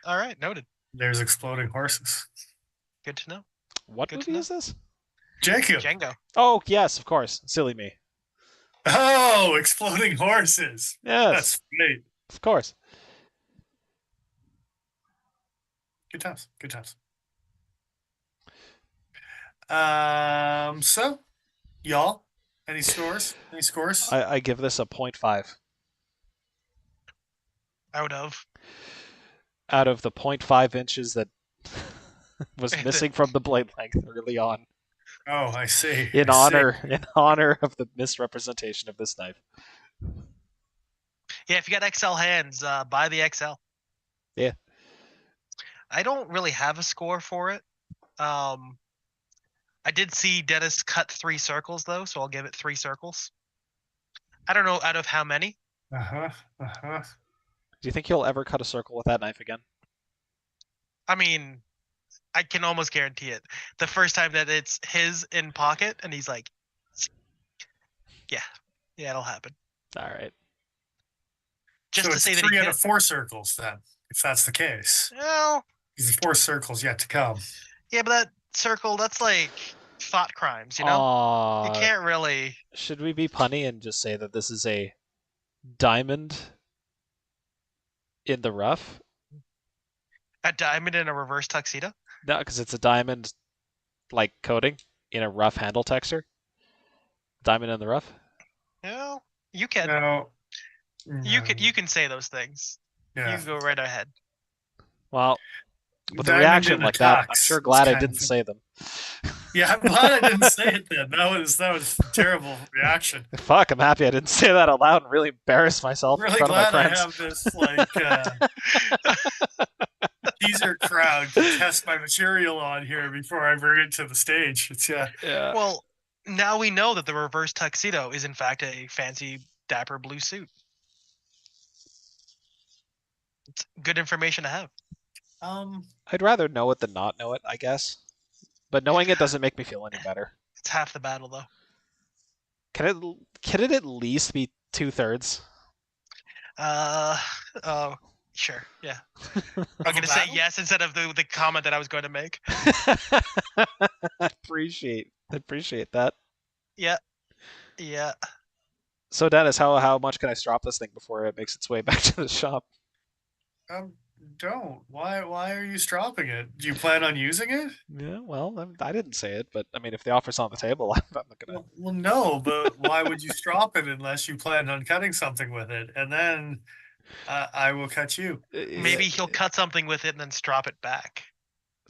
C: All right, noted.
A: There's exploding horses.
C: Good to know.
B: What movie is this?
C: Django.
B: Oh, yes, of course. Silly me.
A: Oh, exploding horses.
B: Yes.
A: That's great.
B: Of course.
A: Good times. Good times. So, y'all, any scores? Any scores?
B: I give this a 0.5.
C: Out of?
B: Out of the 0.5 inches that was missing from the blade length early on.
A: Oh, I see.
B: In honor of the misrepresentation of this knife.
C: Yeah, if you got XL hands, buy the XL.
B: Yeah.
C: I don't really have a score for it. I did see Dennis cut 3 circles though, so I'll give it 3 circles. I don't know out of how many.
B: Do you think he'll ever cut a circle with that knife again?
C: I mean, I can almost guarantee it. The first time that it's his in pocket and he's like, yeah, it'll happen.
B: All right.
A: Just so to say that 3 out of 4 circles then, if that's the case.
C: Well,
A: there's 4 circles yet to come.
C: Yeah, but that circle, that's like thought crimes, you know? You can't really.
B: Should we be punny and just say that this is a diamond in the rough?
C: A diamond in a reverse tuxedo?
B: No, because it's a diamond like coating in a rough handle texture. Diamond in the rough?
C: No, you can.
A: No.
C: You can say those things. Yeah. You can go right ahead.
B: Well, with a reaction like that, I'm sure glad I didn't say them.
A: Yeah, I'm glad I didn't say it then. That was a terrible reaction.
B: Fuck, I'm happy I didn't say that out loud and really embarrass myself in front of my friends.
A: I'm really glad I have this like teaser crowd to test my material on here before I bring it to the stage. It's yeah.
C: Well, now we know that the reverse tuxedo is in fact a fancy dapper blue suit. It's good information to have.
B: I'd rather know it than not know it, I guess. But knowing it doesn't make me feel any better.
C: It's half the battle, though.
B: Can it at least be 2/3?
C: Oh, sure, yeah. I'm gonna say yes instead of the comment that I was going to make.
B: Appreciate that.
C: Yeah.
B: So Dennis, how much can I strop this thing before it makes its way back to the shop?
A: Don't. Why are you stropping it? Do you plan on using it?
B: Yeah, well, I didn't say it, but I mean, if the offer's on the table, I'm not gonna.
A: Well, no, but why would you strop it unless you plan on cutting something with it? And then I will cut you.
C: Maybe he'll cut something with it and then strop it back.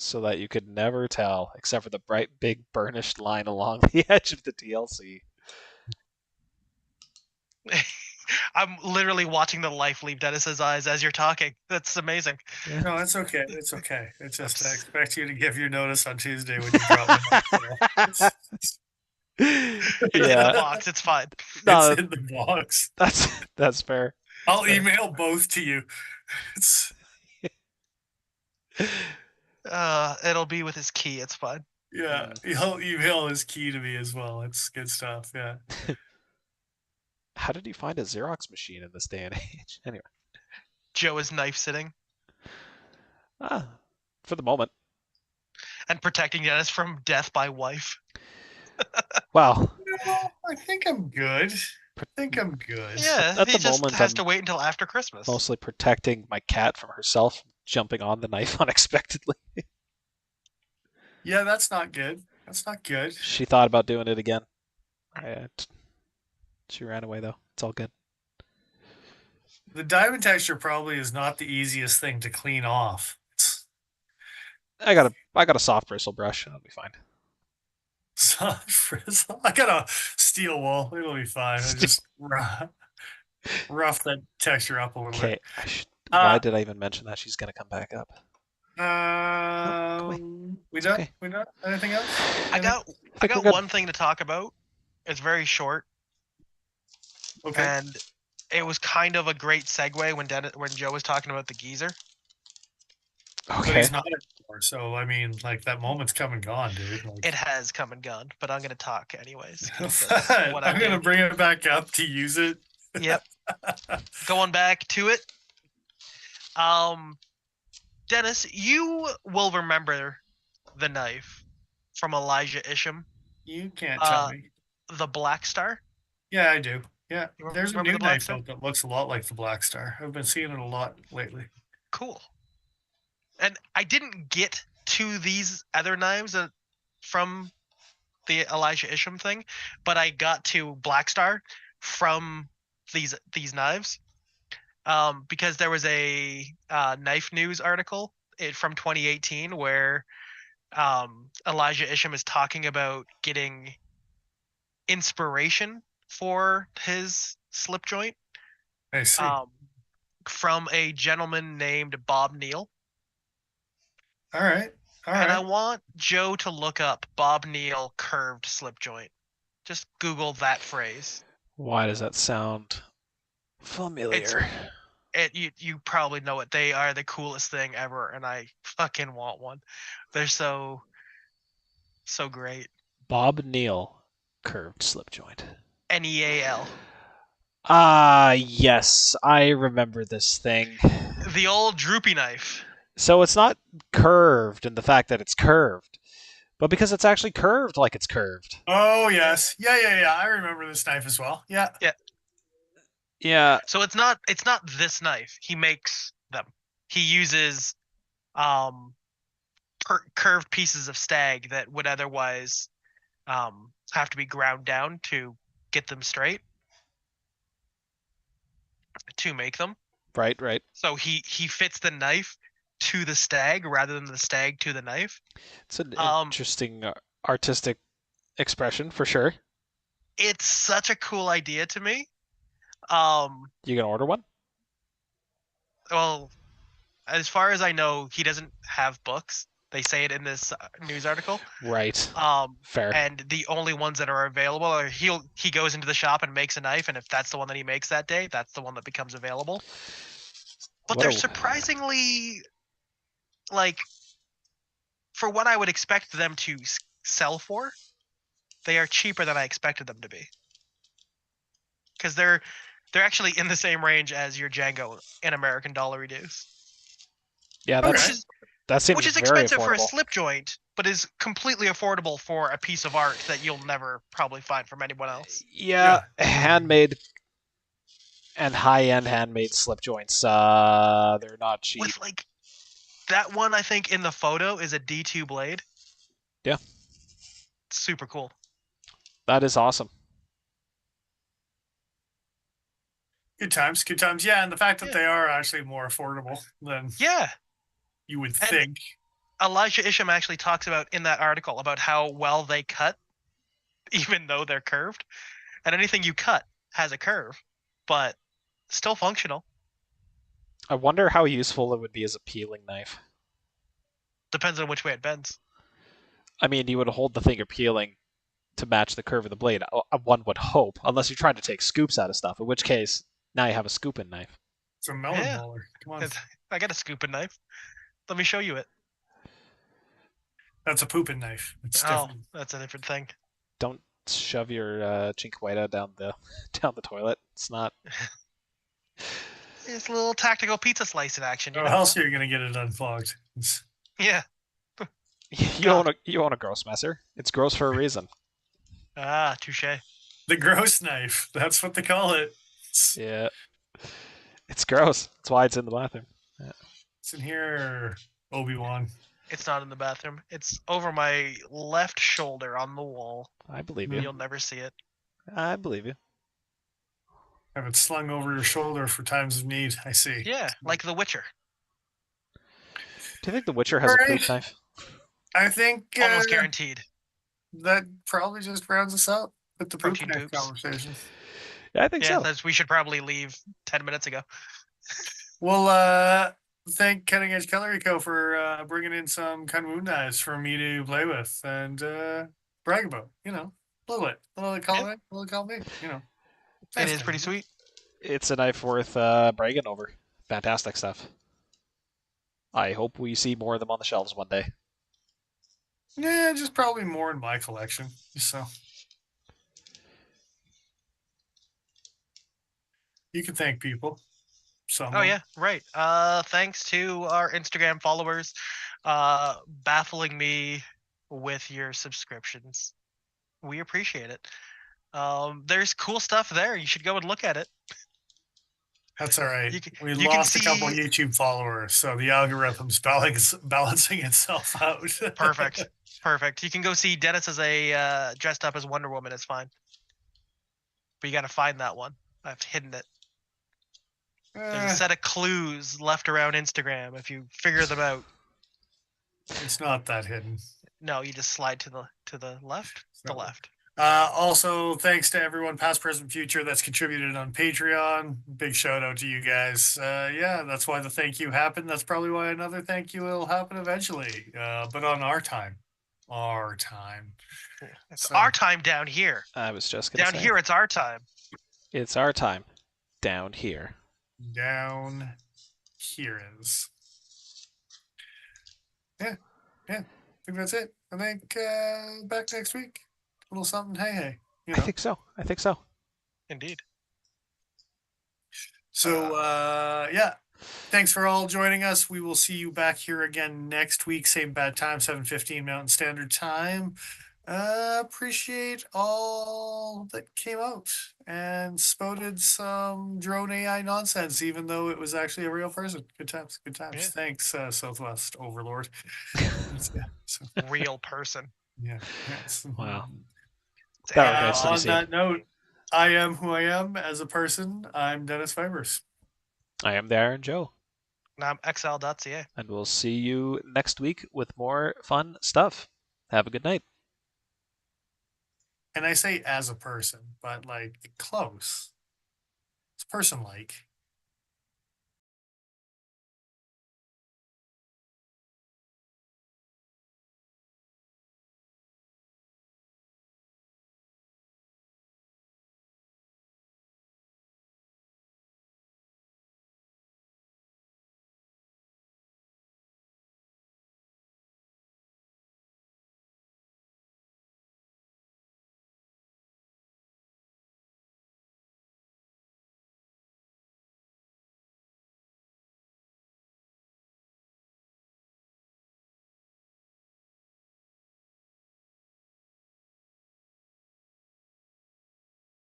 B: so that you could never tell, except for the bright, big, burnished line along the edge of the DLC.
C: I'm literally watching the life leave Dennis's eyes as you're talking. That's amazing.
B: Yeah.
A: No, it's okay. It's okay. It's just I expect you to give your notice on Tuesday when you drop it.
C: It's in the box. It's fine.
B: No,
A: it's in the box.
B: That's fair.
A: I'll email both to you.
C: It'll be with his key. It's fine.
A: Yeah, he'll email his key to me as well. It's good stuff. Yeah.
B: How did he find a Xerox machine in this day and age? Anyway.
C: Joe is knife sitting.
B: For the moment.
C: And protecting Dennis from death by wife.
B: Well.
A: No, I think I'm good.
C: Yeah,
B: at
C: he
B: the
C: just
B: moment,
C: has to wait until after Christmas.
B: Mostly protecting my cat from herself jumping on the knife unexpectedly.
A: Yeah, that's not good. That's not good.
B: She thought about doing it again. She ran away though. It's all good.
A: The diamond texture probably is not the easiest thing to clean off.
B: I got a soft bristle brush. That'll be fine.
A: Soft bristle. I got a steel wool. It'll be fine. I just rough that texture up a little bit.
B: Why did I even mention that? She's gonna come back up.
A: We done? Okay. We done? Anything else?
C: I got one thing to talk about. It's very short.
A: Okay.
C: And it was kind of a great segue when Joe was talking about the geezer.
A: Okay. But he's not anymore, so I mean, like that moment's come and gone, dude. Like...
C: It has come and gone, but I'm gonna talk anyways.
A: I'm gonna bring it back up to use it.
C: Yep. Going back to it. Dennis, you will remember the knife from Elijah Isham.
A: You can't tell me.
C: The Black Star?
A: Yeah, I do. Yeah. There's a new knife out that looks a lot like the Black Star. I've been seeing it a lot lately.
C: Cool. And I didn't get to these other knives from the Elijah Isham thing, but I got to Black Star from these knives. Because there was a Knife News article from 2018 where Elijah Isham is talking about getting inspiration for his slip joint.
A: I see.
C: From a gentleman named Bob Neal.
A: All right.
C: And I want Joe to look up Bob Neal curved slip joint. Just Google that phrase.
B: Why does that sound familiar?
C: You probably know it. They are the coolest thing ever, and I fucking want one. They're so great.
B: Bob Neal curved slip joint.
C: NEAL.
B: Yes, I remember this thing.
C: The old droopy knife.
B: So it's not curved in the fact that it's curved, but because it's actually curved like it's curved.
A: Oh yes, yeah. I remember this knife as well. Yeah.
B: Yeah.
C: So it's not this knife. He makes them. He uses curved pieces of stag that would otherwise have to be ground down to get them straight to make them.
B: Right.
C: So he fits the knife to the stag rather than the stag to the knife.
B: It's an interesting artistic expression for sure.
C: It's such a cool idea to me.
B: You gonna order one?
C: Well, as far as I know, he doesn't have books. They say it in this news article.
B: Right. Fair. And
C: the only ones that are available are he goes into the shop and makes a knife, and if that's the one that he makes that day, that's the one that becomes available. But they're surprisingly, like, for what I would expect them to sell for, they are cheaper than I expected them to be. Because they're actually in the same range as your Django in American dollar reduce.
B: Yeah, that seems
C: which is
B: very
C: expensive
B: affordable.
C: For a slip joint, but is completely affordable for a piece of art that you'll never probably find from anyone else.
B: Yeah. Handmade and high-end handmade slip joints. They're not cheap.
C: With like that one, I think in the photo is a D2 blade.
B: Yeah.
C: Super cool.
B: That is awesome.
A: Good times. Yeah, and the fact that they are actually more affordable than you would think.
C: Elijah Isham actually talks about in that article about how well they cut, even though they're curved. And anything you cut has a curve, but still functional.
B: I wonder how useful it would be as a peeling knife.
C: Depends on which way it bends.
B: I mean, you would hold the thing you're peeling to match the curve of the blade. One would hope, unless you're trying to take scoops out of stuff, in which case, now you have a scooping knife.
A: It's a melon baller. Come on.
C: I got a scooping knife. Let me show you it.
A: That's a pooping knife. It's different.
C: That's a different thing.
B: Don't shove your chinqueta down the toilet. It's not.
C: It's a little tactical pizza slice in action.
A: How else are you gonna get it unclogged?
C: Yeah.
B: You own a gross messer. It's gross for a reason.
C: Ah, touche.
A: The gross knife. That's what they call it.
B: Yeah. It's gross. That's why it's in the bathroom. Yeah.
A: It's in here, Obi-Wan.
C: It's not in the bathroom. It's over my left shoulder on the wall.
B: I believe you.
C: You'll never see it.
B: I believe you.
A: Have it slung over your shoulder for times of need. I see.
C: Yeah, like The Witcher.
B: Do you think The Witcher has a poop knife?
A: I think
C: almost guaranteed.
A: That probably just rounds us up with the poop knife
C: poops.
A: conversation.
B: Yeah, I think so.
C: We should probably leave 10 minutes ago.
A: Well, thank Cutting Edge Cutlery Co. for bringing in some Kunwu knives for me to play with and brag about. You know, a little bit. A little column me. You know,
C: it is pretty sweet.
B: It's a knife worth bragging over. Fantastic stuff. I hope we see more of them on the shelves one day.
A: Yeah, just probably more in my collection. So you can thank people.
C: Oh yeah, right. Thanks to our Instagram followers, baffling me with your subscriptions. We appreciate it. There's cool stuff there. You should go and look at it.
A: That's all right. We lost a couple YouTube followers, so the algorithm's balancing itself out.
C: Perfect. You can go see Dennis as a dressed up as Wonder Woman. It's fine, but you got to find that one. I've hidden it. There's a set of clues left around Instagram. If you figure them out,
A: it's not that hidden.
C: No, you just slide to the left. The left.
A: Also, thanks to everyone, past, present, future, that's contributed on Patreon. Big shout out to you guys. Yeah, that's why the thank you happened. That's probably why another thank you will happen eventually, but on our time. Our time.
C: It's our time down here.
B: I was just going to say.
C: Down here, it's our time.
B: It's our time. Down here.
A: Down here is. Yeah. I think that's it. I think back next week. A little something, hey. You know.
B: I think so.
C: Indeed.
A: So, yeah. Thanks for all joining us. We will see you back here again next week. Same bad time, 7:15 Mountain Standard Time. Appreciate all that came out and spouted some drone AI nonsense, even though it was actually a real person. Good times. Yeah. Thanks, Southwest Overlord.
C: Real person.
A: Yeah.
B: Wow.
A: On that note, I am who I am as a person. I'm Dennis Fibers.
B: I am the Iron Joe.
C: And I'm XL.ca.
B: And we'll see you next week with more fun stuff. Have a good night.
A: And I say as a person, but like close. It's person-like.